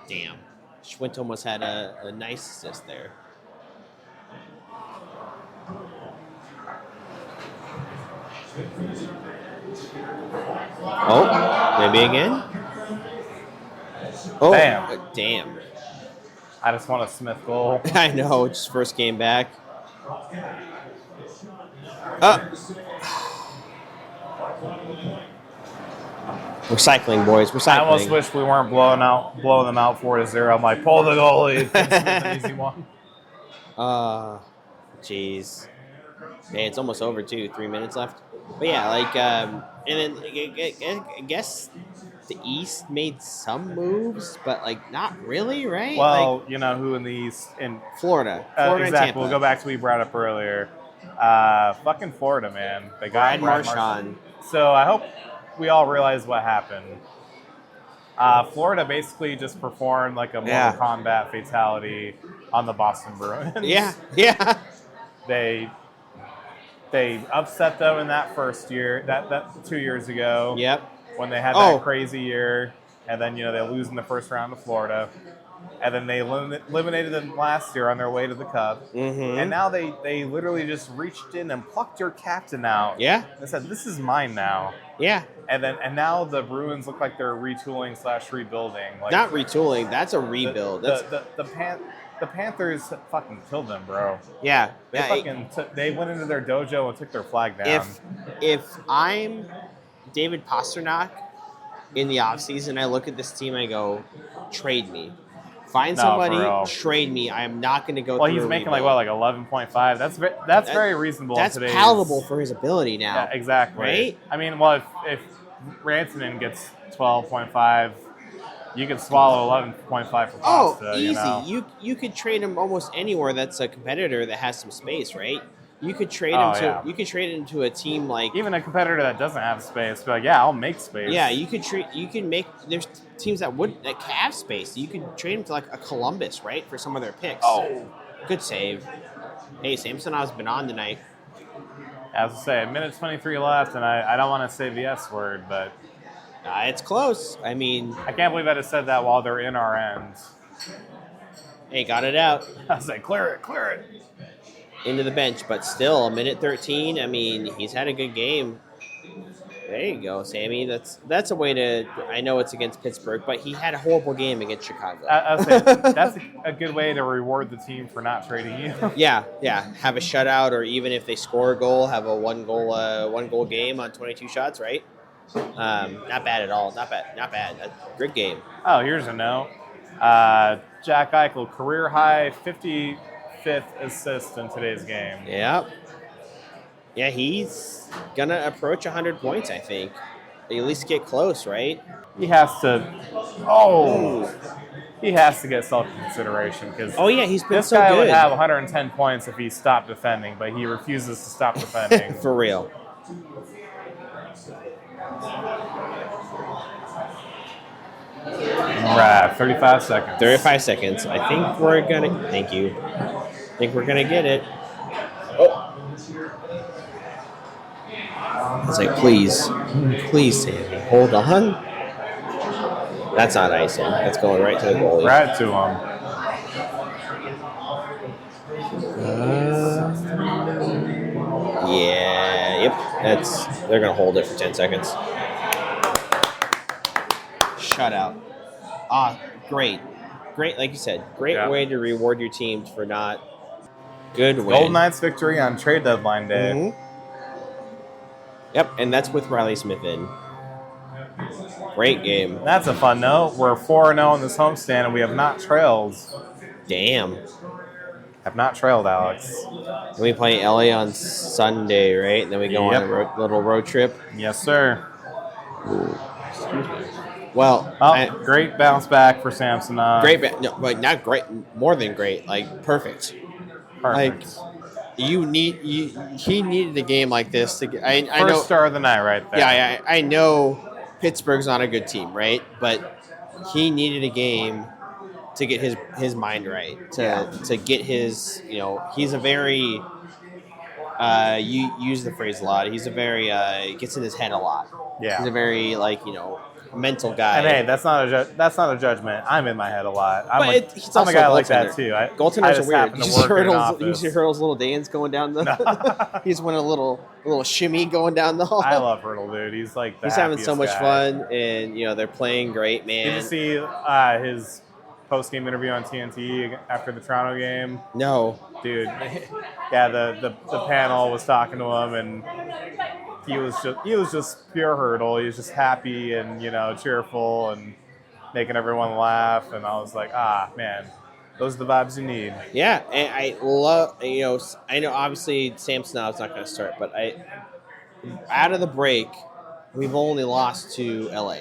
damn, Schwint almost had a nice assist there. Oh, maybe again? Oh, damn. I just want a Smith goal. I know, just first game back. Recycling, boys, recycling. I almost wish we weren't blowing them out 4-0. I'm like, pull the goalie. An easy one. Jeez. Hey, it's almost over, too. 3 minutes left. But yeah, and then I guess the East made some moves, but not really, right? Well, you know who in the East? In Florida exactly. and Tampa. We'll go back to what we brought up earlier. Fucking Florida, man. They got Brad Marchand. So I hope we all realize what happened. Florida basically just performed like a Mortal Kombat fatality on the Boston Bruins. Yeah. They upset them in that first year, that 2 years ago. Yep. When they had that crazy year, and then they lose in the first round to Florida, and then they eliminated them last year on their way to the Cup, and now they literally just reached in and plucked your captain out. Yeah. And said, "This is mine now." Yeah. And now the Bruins look like they're retooling / rebuilding. Not retooling. That's a rebuild. The Panthers fucking killed them, bro. Yeah. They went into their dojo and took their flag down. If I'm David Pasternak in the offseason, I look at this team and I go, trade me. Find somebody, trade me. I am not going to go through he's making like 11.5. That's very reasonable. That's palatable for his ability now. Yeah, exactly. Right? I mean, well, if Rantanen gets 12.5, you could swallow 11.5 for Pasta. Oh, easy. You could trade him almost anywhere that's a competitor that has some space, right? You could trade You could trade him to a team like even a competitor that doesn't have space. But I'll make space. Yeah, you can make. There's teams that have space. You could trade him to like a Columbus, right, for some of their picks. Oh, good save. Hey, Samsonov's been on tonight. As I say, a minute 23 left, and I don't want to say the S word, but it's close. I mean, I can't believe I just said that while they're in our end. Hey, got it out. I was like, clear it. Into the bench, but still, a minute 13. I mean, he's had a good game. There you go, Sammy. That's a way to. I know it's against Pittsburgh, but he had a horrible game against Chicago. I was saying, that's a good way to reward the team for not trading you. Yeah. Have a shutout, or even if they score a goal, have a one goal game on 22 shots, right? Not bad at all. Not bad. A good game. Oh, here's a note. Jack Eichel, career high 55th assist in today's game. Yep. Yeah, he's gonna approach 100 points, I think. At least get close, right? He has to. Oh, he has to get self-consideration because. Oh yeah, he's been so good. This guy would have 110 points if he stopped defending, but he refuses to stop defending. For real. Right, 35 seconds. 35 seconds. I think we're gonna. Thank you. I think we're gonna get it. Oh. I was like, please, Sammy, hold on. That's not icing. That's going right to the goalie. Right to him. Yeah. Yep. They're gonna hold it for 10 seconds. shutout. Great. Like you said, great way to reward your team for not good win. Golden Knights victory on trade deadline day. Mm-hmm. Yep, and that's with Riley Smith in. Great game. That's a fun note. We're 4-0 in this homestand, and we have not trailed. Damn. Have not trailed, Alex. And we play LA on Sunday, right? And then we go on a little road trip. Yes, sir. Excuse me. Well, great bounce back for Samsonov. But not great. More than great. Like perfect. Like he needed a game like this to get. I know first star of the night, right there. Yeah, I know Pittsburgh's not a good team, right? But he needed a game to get his mind right. To get his, he's a very. You use the phrase a lot. He's a very gets in his head a lot. Yeah. He's a very mental guy. And hey, that's not a judgment. I'm in my head a lot. I'm a a guy like that too. Goaltenders are weird. You see Hurdle's little dance going down the. He's one a little shimmy going down the hall. I love Hurdle, dude. He's like he's having so much fun, and they're playing great, man. Did you see his post-game interview on TNT after the Toronto game? No, dude. Yeah, the panel was talking to him, and he was just pure Hurdle. He was just happy and cheerful and making everyone laugh. And I was like, man, those are the vibes you need. Yeah, and I love I know obviously Samsonov's not going to start, but out of the break, we've only lost to LA.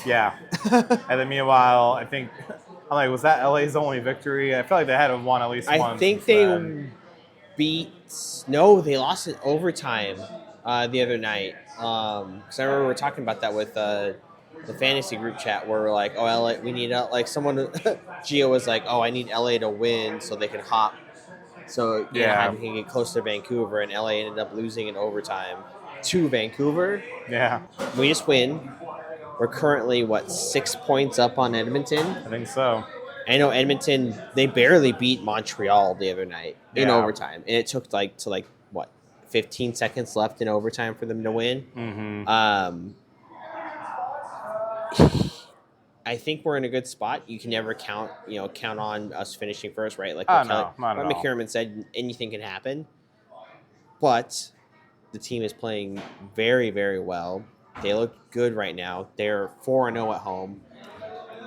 Yeah, and then meanwhile, I think I'm like, was that LA's only victory? I feel like they had won at least once. I think they beat. No, they lost in overtime the other night. Because I remember we were talking about that with the fantasy group chat where we're like, oh, LA, we need someone. Gio was like, oh, I need LA to win so they can hop. So they can get close to Vancouver, and LA ended up losing in overtime to Vancouver. Yeah, we just win. We're currently 6 points up on Edmonton. I think so. I know Edmonton, they barely beat Montreal the other night in overtime. And it took 15 seconds left in overtime for them to win. Mm-hmm. I think we're in a good spot. You can never count on us finishing first, right? Like not at all. McKierman said, anything can happen. But the team is playing very, very well. They look good right now. They're 4-0 at home.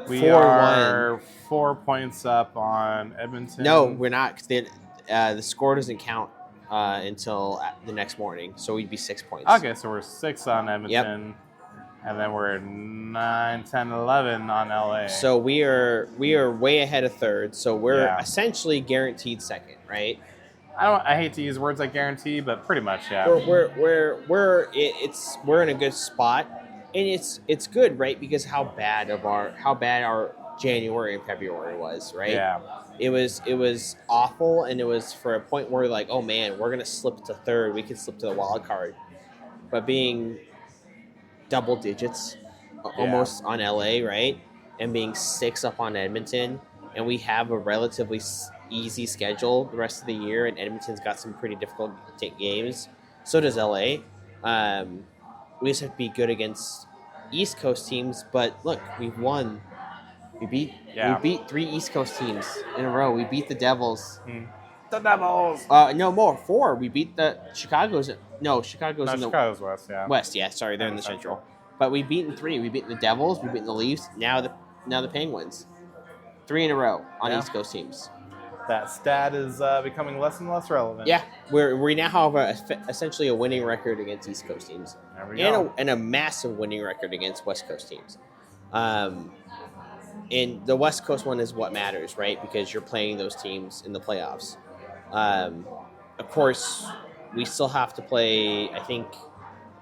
We are 4 points up on Edmonton. No, we're not. The score doesn't count until the next morning, so we'd be 6 points. Okay, so we're 6 on Edmonton, and then we're 9, 10, 11 on LA. So we are way ahead of third. So we're essentially guaranteed second, right? I hate to use words like guarantee, but pretty much, yeah. We're in a good spot, and it's good, right? Because how bad our January and February was, right? Yeah. It was awful, and it was for a point where like, oh man, we're gonna slip to third. We could slip to the wild card, but being double digits almost on LA, right? And being 6 up on Edmonton, and we have a relatively easy schedule the rest of the year, and Edmonton's got some pretty difficult games. So does LA. We just have to be good against East Coast teams. But look, we've won. We beat 3 East Coast teams in a row. We beat the Devils. The Devils. No more 4. We beat the Chicago's. No, Chicago's in the Chicago's West. Yeah. West. Yeah, sorry, they're in the Central. But we beaten 3. We beat the Devils. We beat the Leafs. Now the Penguins. 3 in a row on East Coast teams. That stat is becoming less and less relevant. Yeah, we now have essentially a winning record against East Coast teams, and a massive winning record against West Coast teams. And the West Coast one is what matters, right? Because you're playing those teams in the playoffs. Of course, we still have to play. I think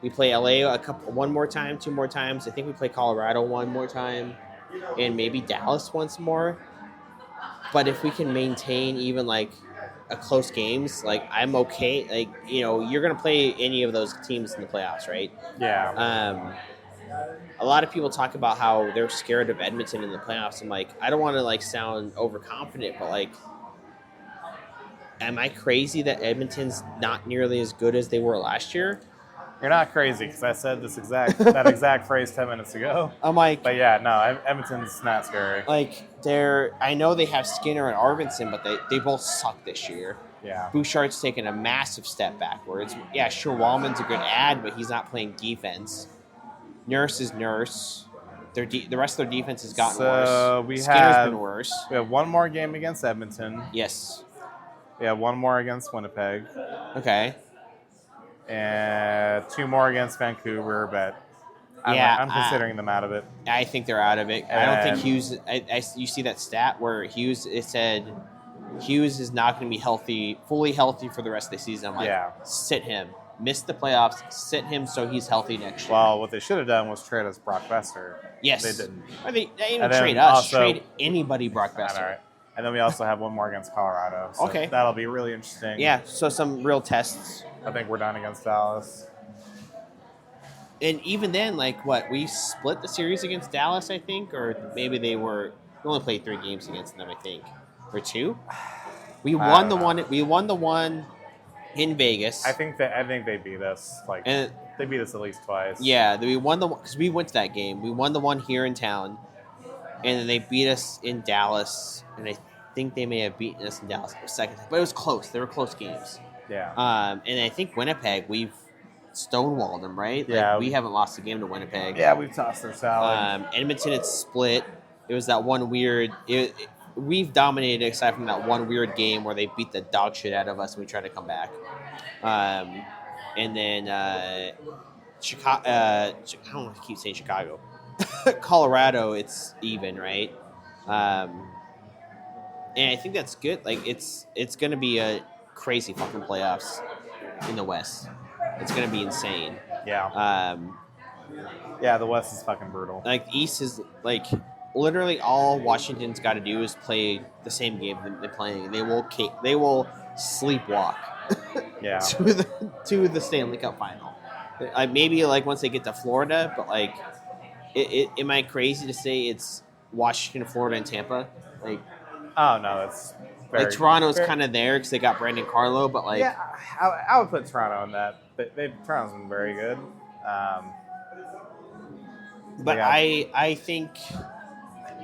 we play LA one more time, 2 more times. I think we play Colorado one more time, and maybe Dallas once more. But if we can maintain even a close games, I'm okay. You're gonna play any of those teams in the playoffs, right? Yeah. A lot of people talk about how they're scared of Edmonton in the playoffs. I'm like, I don't want to sound overconfident, but am I crazy that Edmonton's not nearly as good as they were last year? You're not crazy because I said that exact phrase 10 minutes ago. I'm like, But yeah, no, Edmonton's not scary. like I know they have Skinner and Arvidsson, but they both suck this year. Yeah. Bouchard's taken a massive step backwards. Yeah, sure, Wallman's a good ad, but he's not playing defense. Nurse is Nurse. The rest of their defense has gotten worse. Skinner's been worse. We have one more game against Edmonton. Yes. We have one more against Winnipeg. Okay. And 2 more against Vancouver, but I'm considering them out of it. I think they're out of it. I don't think Hughes. You see that stat where Hughes? It said Hughes is not going to be fully healthy for the rest of the season. I'm like, sit him. Missed the playoffs. Sit him so he's healthy next year. Well, what they should have done was trade us Brock Besser. Yes, they didn't. They didn't trade us. Trade anybody, Brock Besser. All right. And then we also have one more against Colorado. So okay, that'll be really interesting. Yeah. So some real tests. I think we're done against Dallas. And even then, we split the series against Dallas, I think, or maybe we only played 3 games against them, I think, or 2. We won the one. We won the one in Vegas. I think they beat us. They beat us at least twice. Yeah, we won the one because we went to that game. We won the one here in town, and then they beat us in Dallas, and I think they may have beaten us in Dallas the second time, but it was close. They were close games. Yeah. And I think Winnipeg, we've stonewalled them, right? Yeah. We haven't lost a game to Winnipeg. Yeah, we've tossed their salad. Edmonton, it's split. It was that one weird. We've dominated aside from that one weird game where they beat the dog shit out of us and we tried to come back. And then Chicago. I don't want to keep saying Chicago. Colorado, it's even, right? And I think that's good. It's going to be a crazy fucking playoffs in the West. It's going to be insane. Yeah. Yeah, the West is fucking brutal. East is literally all Washington's got to do is play the same game they're playing. They will sleepwalk. Yeah. to the Stanley Cup final. Maybe once they get to Florida, but am I crazy to say it's Washington, Florida, and Tampa? Oh no, that's very, Toronto's kind of there because they got Brandon Carlo, but yeah, I would put Toronto in that. Toronto's been very good. But I think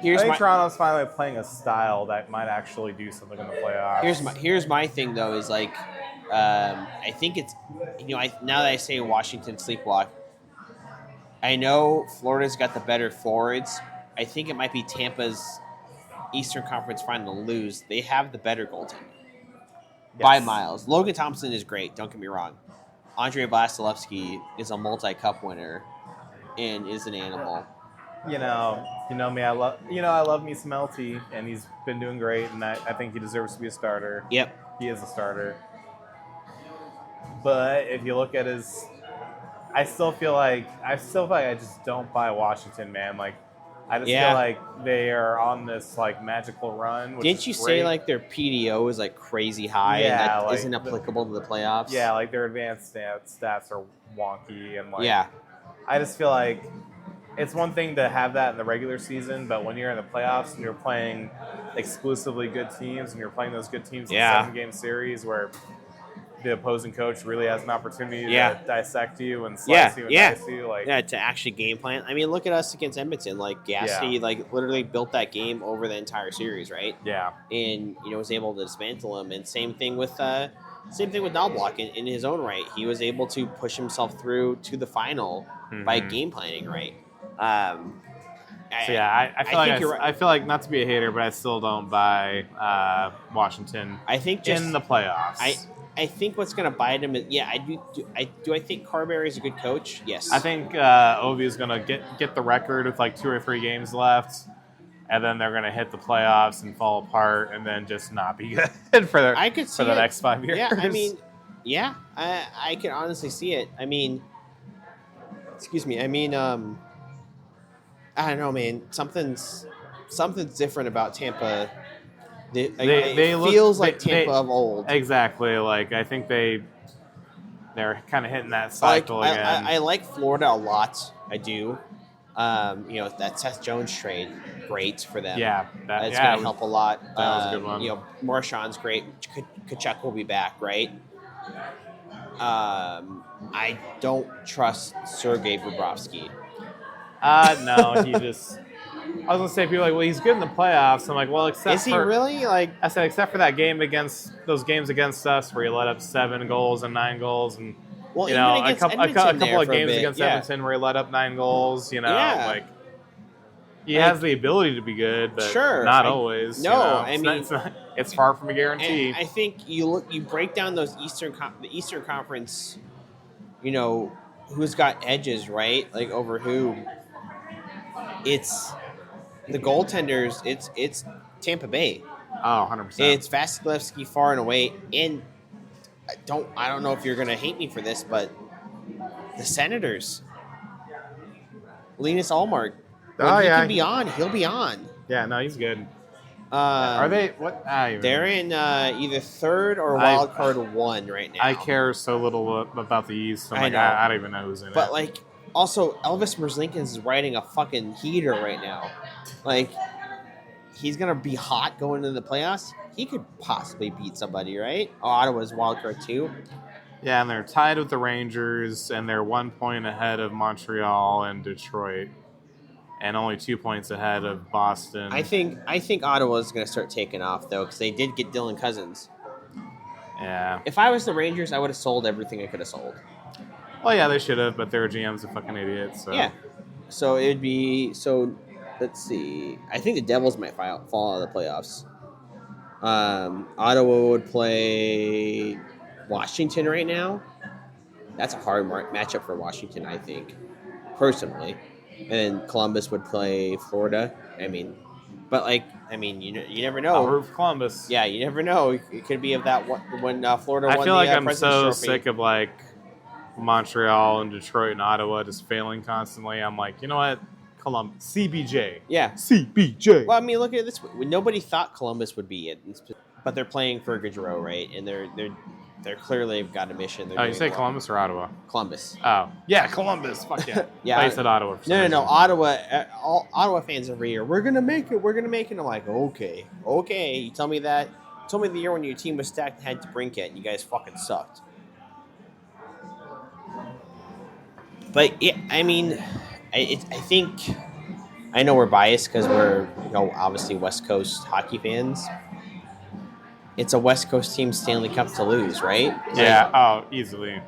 Toronto's finally playing a style that might actually do something in the playoffs. Here's my thing though is I think it's now that I say Washington sleepwalk, I know Florida's got the better forwards. I think it might be Tampa's Eastern Conference final to lose. They have the better goaltender by miles. Logan Thompson is great. Don't get me wrong. Andrei Vasilevsky is a multi-cup winner and is an animal. You know me. I love me some LT, and he's been doing great, and I think he deserves to be a starter. Yep, he is a starter. But if you look at I still feel like I just don't buy Washington, man. I just feel like they are on this magical run. Didn't you say their PDO is crazy high and that isn't applicable to the playoffs? Yeah, their advanced stats are wonky and yeah. I just feel like it's one thing to have that in the regular season, but when you're in the playoffs and you're playing exclusively good teams and you're playing those good teams in a 7-game series where the opposing coach really has an opportunity to dissect you and slice you and dice you. To actually game plan. I mean, look at us against Edmonton. Gassy, literally built that game over the entire series, right? Yeah. And, was able to dismantle him. And same thing with Knobloch in his own right. He was able to push himself through to the final by game planning, right? I feel like not to be a hater, but I still don't buy Washington. I think in the playoffs. I think what's going to bite him is I do. I think Carberry is a good coach. Yes, I think Ovi is going to get the record with 2 or 3 games left, and then they're going to hit the playoffs and fall apart, and then just not be good for the next 5 years. Yeah, I can honestly see it. I mean, excuse me. I mean, I don't know, man. Something's different about Tampa. It feels like Tampa of old. Exactly. I think they're kind of hitting that cycle again. I like Florida a lot. I do. That Seth Jones trade, great for them. Yeah. That's going to help a lot. That was a good one. Marchand's great. Kachuk will be back, right? I don't trust Sergei Bobrovsky. No, he just. I was gonna say people are like, well, he's good in the playoffs. I'm like, well, except Is he for really like? I said, except for that game against those games against us where he let up 7 goals and 9 goals, and Well, you even know, against a Edmonton couple there of for a games bit, against yeah. Edmonton where he let up 9 goals. You know, Yeah. like he Like, has the ability to be good, but sure, not always. no, you know? I mean- it's far from a guarantee. And I think you break down those the Eastern Conference, you know, who's got edges, right? Like over who? It's the goaltenders. It's Tampa Bay. Oh, 100%. It's Vasilevsky far and away. And I don't know if you're gonna hate me for this, but the Senators, Linus Ullmark. When he can be on, he'll be on. Yeah, no, he's good. Are they what? They're in either third or wild card 1 right now. I care so little about the East. I know. I don't even know who's in it. But like, also Elvis Merzlikins is riding a fucking heater right now. Like, he's gonna be hot going into the playoffs. He could possibly beat somebody, right? Oh, Ottawa's wild card 2. Yeah, and they're tied with the Rangers, and they're 1 point ahead of Montreal and Detroit, and only 2 points ahead of Boston. I think Ottawa's gonna start taking off though, because they did get Dylan Cousins. Yeah. If I was the Rangers, I would have sold everything I could have sold. Well, yeah, they should have, but their GM's a fucking idiot. So. Yeah. So it'd be Let's see. I think the Devils might fall out of the playoffs. Ottawa would play Washington right now. That's a hard matchup for Washington, I think, personally. And then Columbus would play Florida. You never know. I'll root for Columbus. Yeah, you never know. It could be of that when Florida won the I feel like I'm President's so Trophy. sick of like Montreal and Detroit and Ottawa just failing constantly. I'm like, you know what? Columbus, CBJ. Yeah. CBJ. Well, I mean, look at it this way. Nobody thought Columbus would be it, but they're playing for Gaudreau, right? And they're clearly got a mission. You say Columbus or Ottawa? Columbus. Oh, yeah, Columbus. Fuck yeah. Yeah. I said Ottawa. No. Ottawa. All Ottawa fans every year. We're gonna make it. We're gonna make it. I'm like, okay. You tell me that. Tell me the year when your team was stacked and had to brink it, and you guys fucking sucked. But yeah, I mean, I think I know we're biased because we're obviously West Coast hockey fans. It's a West Coast team Stanley Cup to lose, right? Yeah. Easily.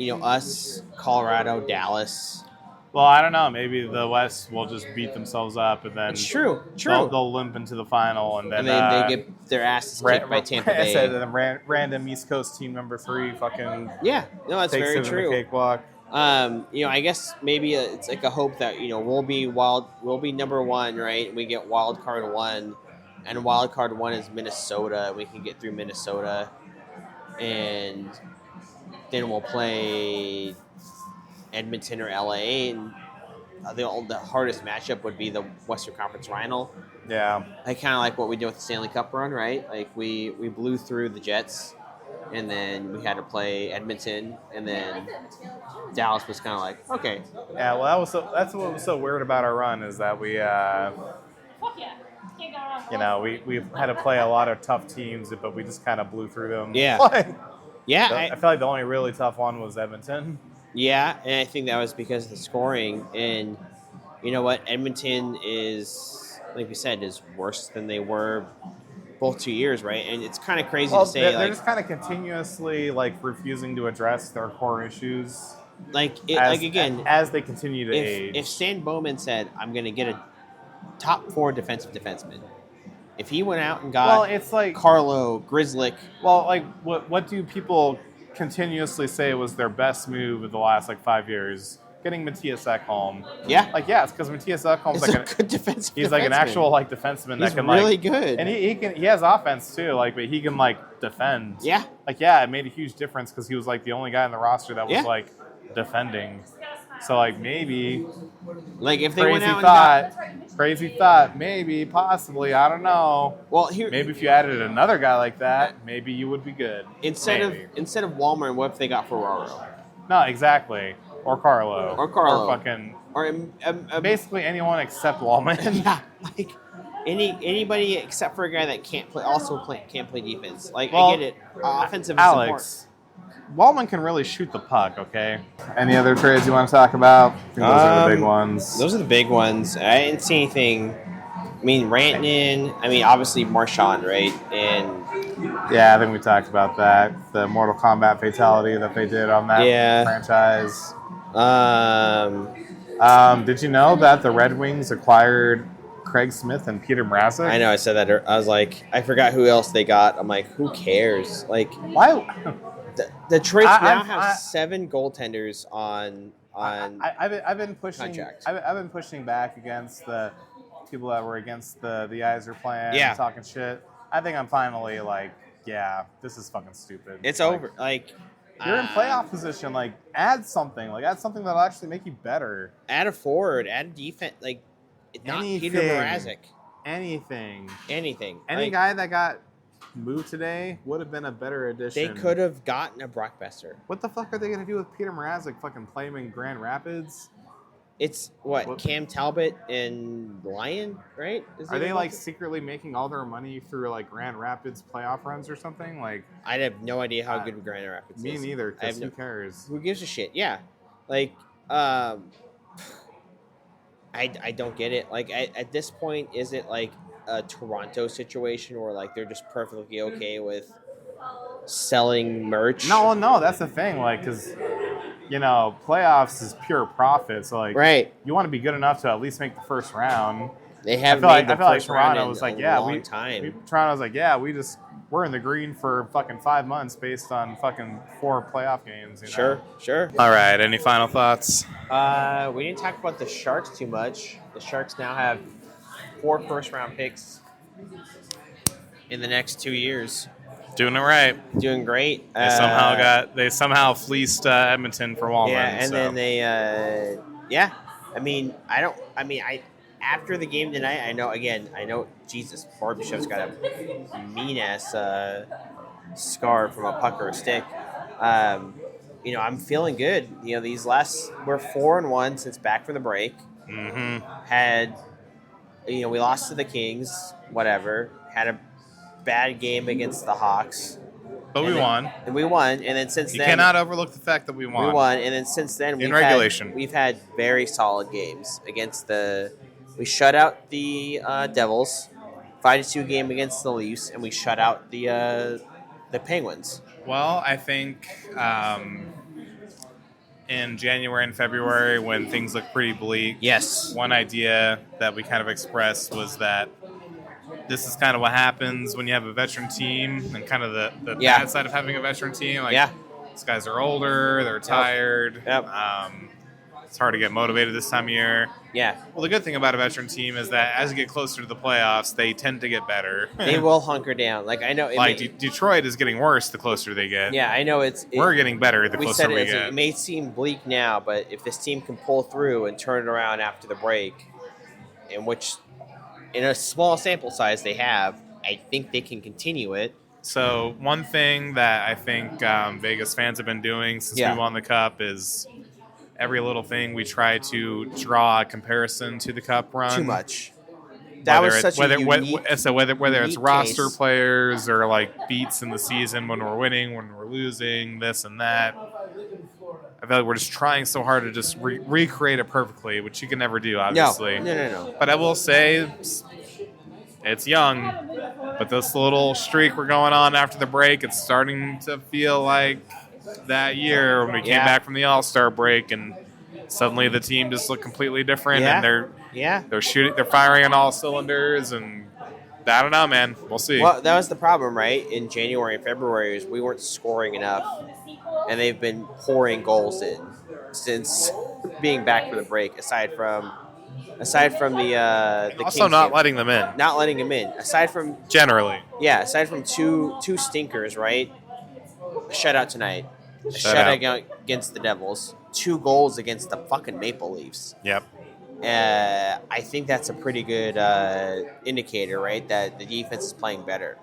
Us, Colorado, Dallas. Well, I don't know. Maybe the West will just beat themselves up, and then It's true. They'll limp into the final, and then they get their asses kicked by Tampa Bay. I said random East Coast team number 3 fucking that's takes very it in true. the cakewalk. I guess maybe it's like a hope that we'll be number 1, right? We get wild card 1, and wild card 1 is Minnesota. We can get through Minnesota, and then we'll play Edmonton or LA, and the hardest matchup would be the Western Conference Final. Yeah, I kind of like what we did with the Stanley Cup run, right? Like we blew through the Jets, and then we had to play Edmonton, and then Dallas was kind of like, okay. Yeah, well, that's what was so weird about our run is that we had to play a lot of tough teams, but we just kind of blew through them. Yeah. I feel like the only really tough one was Edmonton. Yeah, and I think that was because of the scoring. And you know what? Edmonton is, like we said, is worse than they were both 2 years, right? And it's kind of crazy to say. They're just kind of continuously refusing to address their core issues. As they continue to age. If Stan Bowman said, "I'm going to get a top 4 defensive defenseman," if he went out and got it's like Carlo, Grzelcyk. Well, what do people continuously say was their best move of the last 5 years? Getting Matthias Ekholm. Yeah. It's because Matthias Ekholm's a good defensive he's defenseman. An actual defenseman that can really good. And he has offense too, but he can defend. Yeah. It made a huge difference because he was the only guy on the roster that was defending. So maybe if they went out crazy thought, maybe, possibly, I don't know. Well, maybe if you added another guy like that, maybe you would be good. Instead of Walmart, what if they got Ferraro? No, exactly. Or Carlo. Or basically anyone except Wallman. Yeah, anybody except for a guy that can't play defense. I get it. Offensive Alex. Walman can really shoot the puck, okay? Any other trades you want to talk about? I think those are the big ones. Those are the big ones. I didn't see anything. I mean, Rantanen. I mean, obviously Marchand, right? And yeah, I think we talked about that. The Mortal Kombat fatality that they did on that franchise. Did you know that the Red Wings acquired Craig Smith and Peter Mrazek? I know, I said that. I was like, I forgot who else they got. I'm like, who cares? Like, why? The Trades now have 7 goaltenders on. I've been pushing. Contract. I've been pushing back against the people that were against the Yzer plan, talking shit. I think I'm finally like, yeah, this is fucking stupid. It's over. Like, you're in playoff position. Like, add something. Like, add something that'll actually make you better. Add a forward. Add a defense. Like, not Peter Mrazek. Anything. Any guy that got moved today would have been a better addition. They could have gotten a Brock Besser. What the fuck are they going to do with Peter Mrazek? Fucking play him in Grand Rapids? It's what Cam Talbot and Lyon, right? Are they like secretly making all their money through like Grand Rapids playoff runs or something? Like, I have no idea how good Grand Rapids is. Me neither. Because who cares? Who gives a shit? Yeah, like I don't get it. Like at this point, is it like a Toronto situation where like they're just perfectly okay with selling merch? No, that's the thing. Like, because playoffs is pure profit. So like, right, you want to be good enough to at least make the first round. They have. I feel like Toronto was like, time. Toronto was like, yeah, we're in the green for fucking 5 months based on fucking 4 playoff games. Sure. All right. Any final thoughts? We didn't talk about the Sharks too much. The Sharks now have 4 first-round picks in the next 2 years. Doing it right. Doing great. They somehow fleeced Edmonton for Walman. Yeah, and then they after the game tonight, I know Jesus, Barbashev's got a mean ass scar from a puck or a stick. I'm feeling good. These we're 4-1 since back from the break. Mm-hmm. We lost to the Kings, whatever. Had a bad game against the Hawks. But we won. And we won. And then since then... You cannot overlook the fact that we won. We won. And then since then... We've had very solid games against we shut out the Devils. 5-2 game against the Leafs. And we shut out the Penguins. Well, I think in January and February when things look pretty bleak... Yes. One idea that we kind of expressed was that this is kind of what happens when you have a veteran team and kind of the bad side of having a veteran team. Like, these guys are older, they're tired. Yep. It's hard to get motivated this time of year. Yeah. Well, the good thing about a veteran team is that as you get closer to the playoffs, they tend to get better. They will hunker down. Like, I know. Detroit is getting worse the closer they get. Yeah, I know. We're getting better the closer we get. It may seem bleak now, but if this team can pull through and turn it around after the break, in a small sample size they have, I think they can continue it. So one thing that I think Vegas fans have been doing since we won the Cup is every little thing we try to draw a comparison to the Cup run. Too much. Whether it's roster case. Players or like beats in the season when we're winning, when we're losing, this and that. I feel like we're just trying so hard to just recreate it perfectly, which you can never do, obviously. No. But I will say, it's young, but this little streak we're going on after the break, it's starting to feel like that year when we came back from the All-Star break, and suddenly the team just looked completely different, and they're firing on all cylinders, and I don't know, man. We'll see. Well, that was the problem, right? In January and February, is we weren't scoring enough. And they've been pouring goals in since being back for the break. Aside from the also Kings not game. letting them in. Not letting them in. Aside from two stinkers, right? A shutout tonight. A shutout against the Devils. 2 goals against the fucking Maple Leafs. Yep. I think that's a pretty good indicator, right? That the defense is playing better.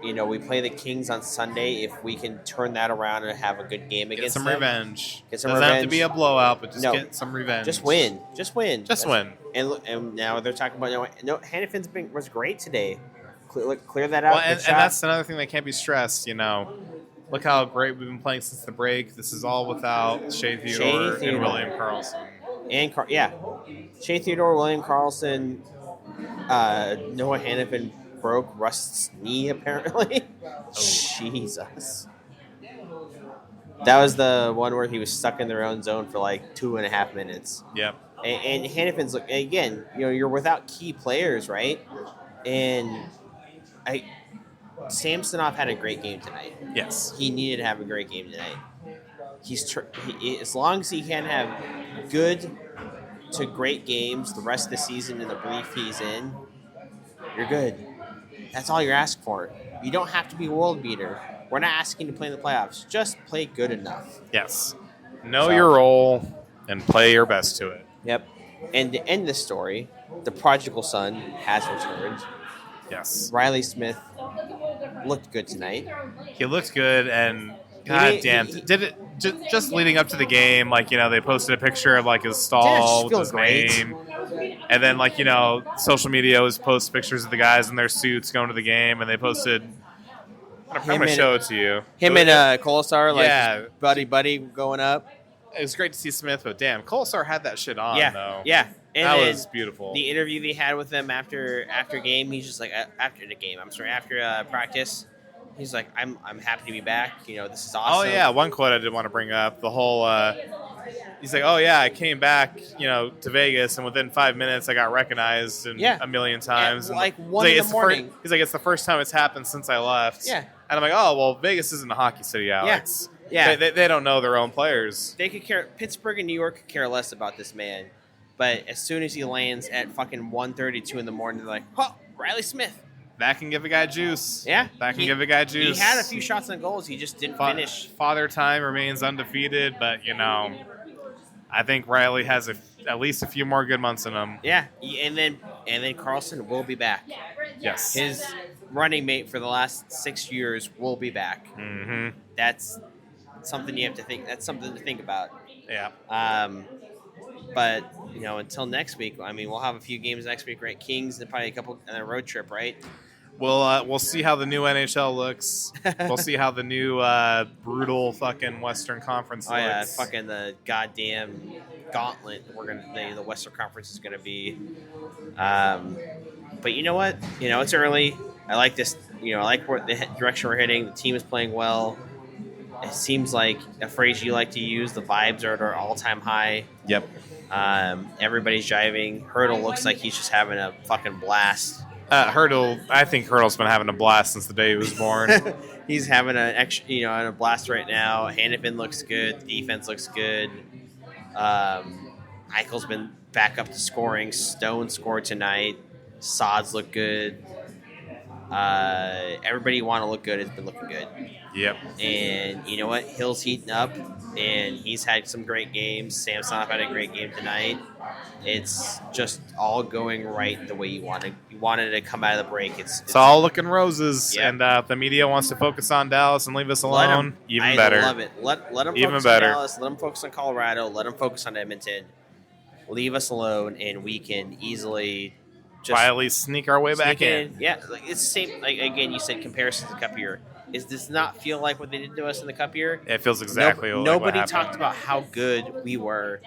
We play the Kings on Sunday. If we can turn that around and have a good game against them. Revenge. Doesn't have to be a blowout, but get some revenge. Just win. Win. And now they're talking about, Hannafin's was great today. Clear that out. Well, and that's another thing that can't be stressed, Look how great we've been playing since the break. This is all without Shea Theodore and William Carlson. Shea Theodore, William Carlson, Noah Hannafin broke Rust's knee, apparently. Jesus. That was the one where he was stuck in their own zone for like 2.5 minutes. Yep. And Hannafin's, again, you're without key players, right? And Samsonov had a great game tonight. Yes. He needed to have a great game tonight. As long as he can have good to great games the rest of the season in the brief he's in, you're good. That's all you're asking for. You don't have to be a world beater. We're not asking to play in the playoffs. Just play good enough. Yes. Know your role and play your best to it. Yep. And to end this story, the prodigal son has returned. Yes. Riley Smith looked good tonight. He looked good, and goddamn, did it just leading up to the game? Like, they posted a picture of like his stall with his name, and then like social media was post pictures of the guys in their suits going to the game, and they posted. I'm going to show it to you. Him and Colasar, buddy going up. It was great to see Smith, but damn, Colasar had that shit on, though. Yeah. And that was beautiful. The interview they had with him after game, he's just like, after practice, he's like, I'm happy to be back. This is awesome. Oh, yeah. One quote I did want to bring up, the whole, he's like, oh, yeah, I came back, to Vegas, and within 5 minutes I got recognized a million times. And like 1 in the morning. He's like, it's the first time it's happened since I left. Yeah. And I'm like, oh, well, Vegas isn't a hockey city, Alex. Yeah. They don't know their own players. They could care. Pittsburgh and New York could care less about this man. But as soon as he lands at fucking 1:32 in the morning, they're like, oh, Riley Smith. That can give a guy juice. Yeah. That can give a guy juice. He had a few shots on goals. He just didn't finish. Father Time remains undefeated, but, I think Riley has at least a few more good months in him. Yeah. And then Carlson will be back. Yes. His running mate for the last 6 years will be back. Mm-hmm. That's something you have to think. That's something to think about. Yeah. But until next week, we'll have a few games next week, right? Kings and probably a couple and a road trip, right? We'll see how the new NHL looks. We'll see how the new brutal fucking Western Conference looks. Oh yeah, fucking the goddamn gauntlet. The Western Conference is gonna be. But you know what? It's early. I like this. I like the direction we're hitting. The team is playing well. It seems like a phrase you like to use. The vibes are at our all-time high. Yep. Everybody's jiving. Hurdle looks like he's just having a fucking blast. I think Hurdle's been having a blast since the day he was born. He's having a blast right now. Hannafin looks good. The defense looks good. Eichel's been back up to scoring. Stone scored tonight. Sods look good. Everybody you want to look good has been looking good. Yep. And you know what? Hill's heating up, and he's had some great games. Samsonov had a great game tonight. It's just all going right the way you wanted. You wanted it to come out of the break. It's all looking roses, yeah. And the media wants to focus on Dallas and leave us alone. Even better. I love it. Let them focus on Dallas. Let them focus on Colorado. Let them focus on Edmonton. Leave us alone, and we can easily just quietly sneak our way back in. Yeah, it's the same. Like again, you said comparisons to Cup year. Does not feel like what they did to us in the Cup year? It feels exactly like nobody what talked about how good we were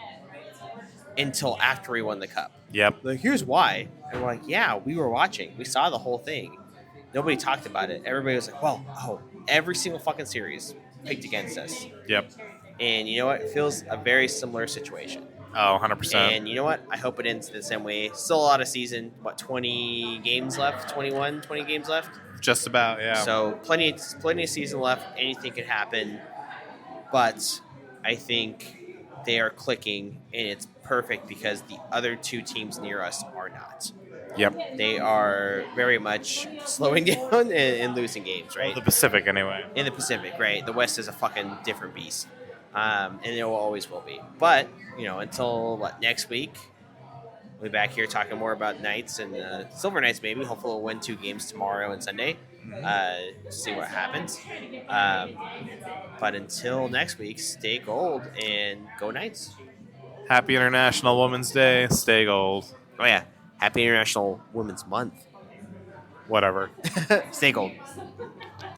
until after we won the Cup. Yep. Like, here's why. And we're like, yeah, we were watching. We saw the whole thing. Nobody talked about it. Everybody was like, every single fucking series picked against us. Yep. And you know what? It feels a very similar situation. Oh, 100%. And you know what? I hope it ends the same way. Still a lot of season. 20 games left? 20 games left? Just about, yeah. So plenty of season left. Anything could happen. But I think they are clicking, and it's perfect because the other two teams near us are not. Yep. They are very much slowing down and losing games, right? The Pacific, anyway. In the Pacific, right? The West is a fucking different beast. And it always will be. But, until, next week, we'll be back here talking more about Knights and Silver Knights, maybe. Hopefully we'll win 2 games tomorrow and Sunday. See what happens. But until next week, stay gold and go Knights. Happy International Women's Day. Stay gold. Oh, yeah. Happy International Women's Month. Whatever. Stay gold.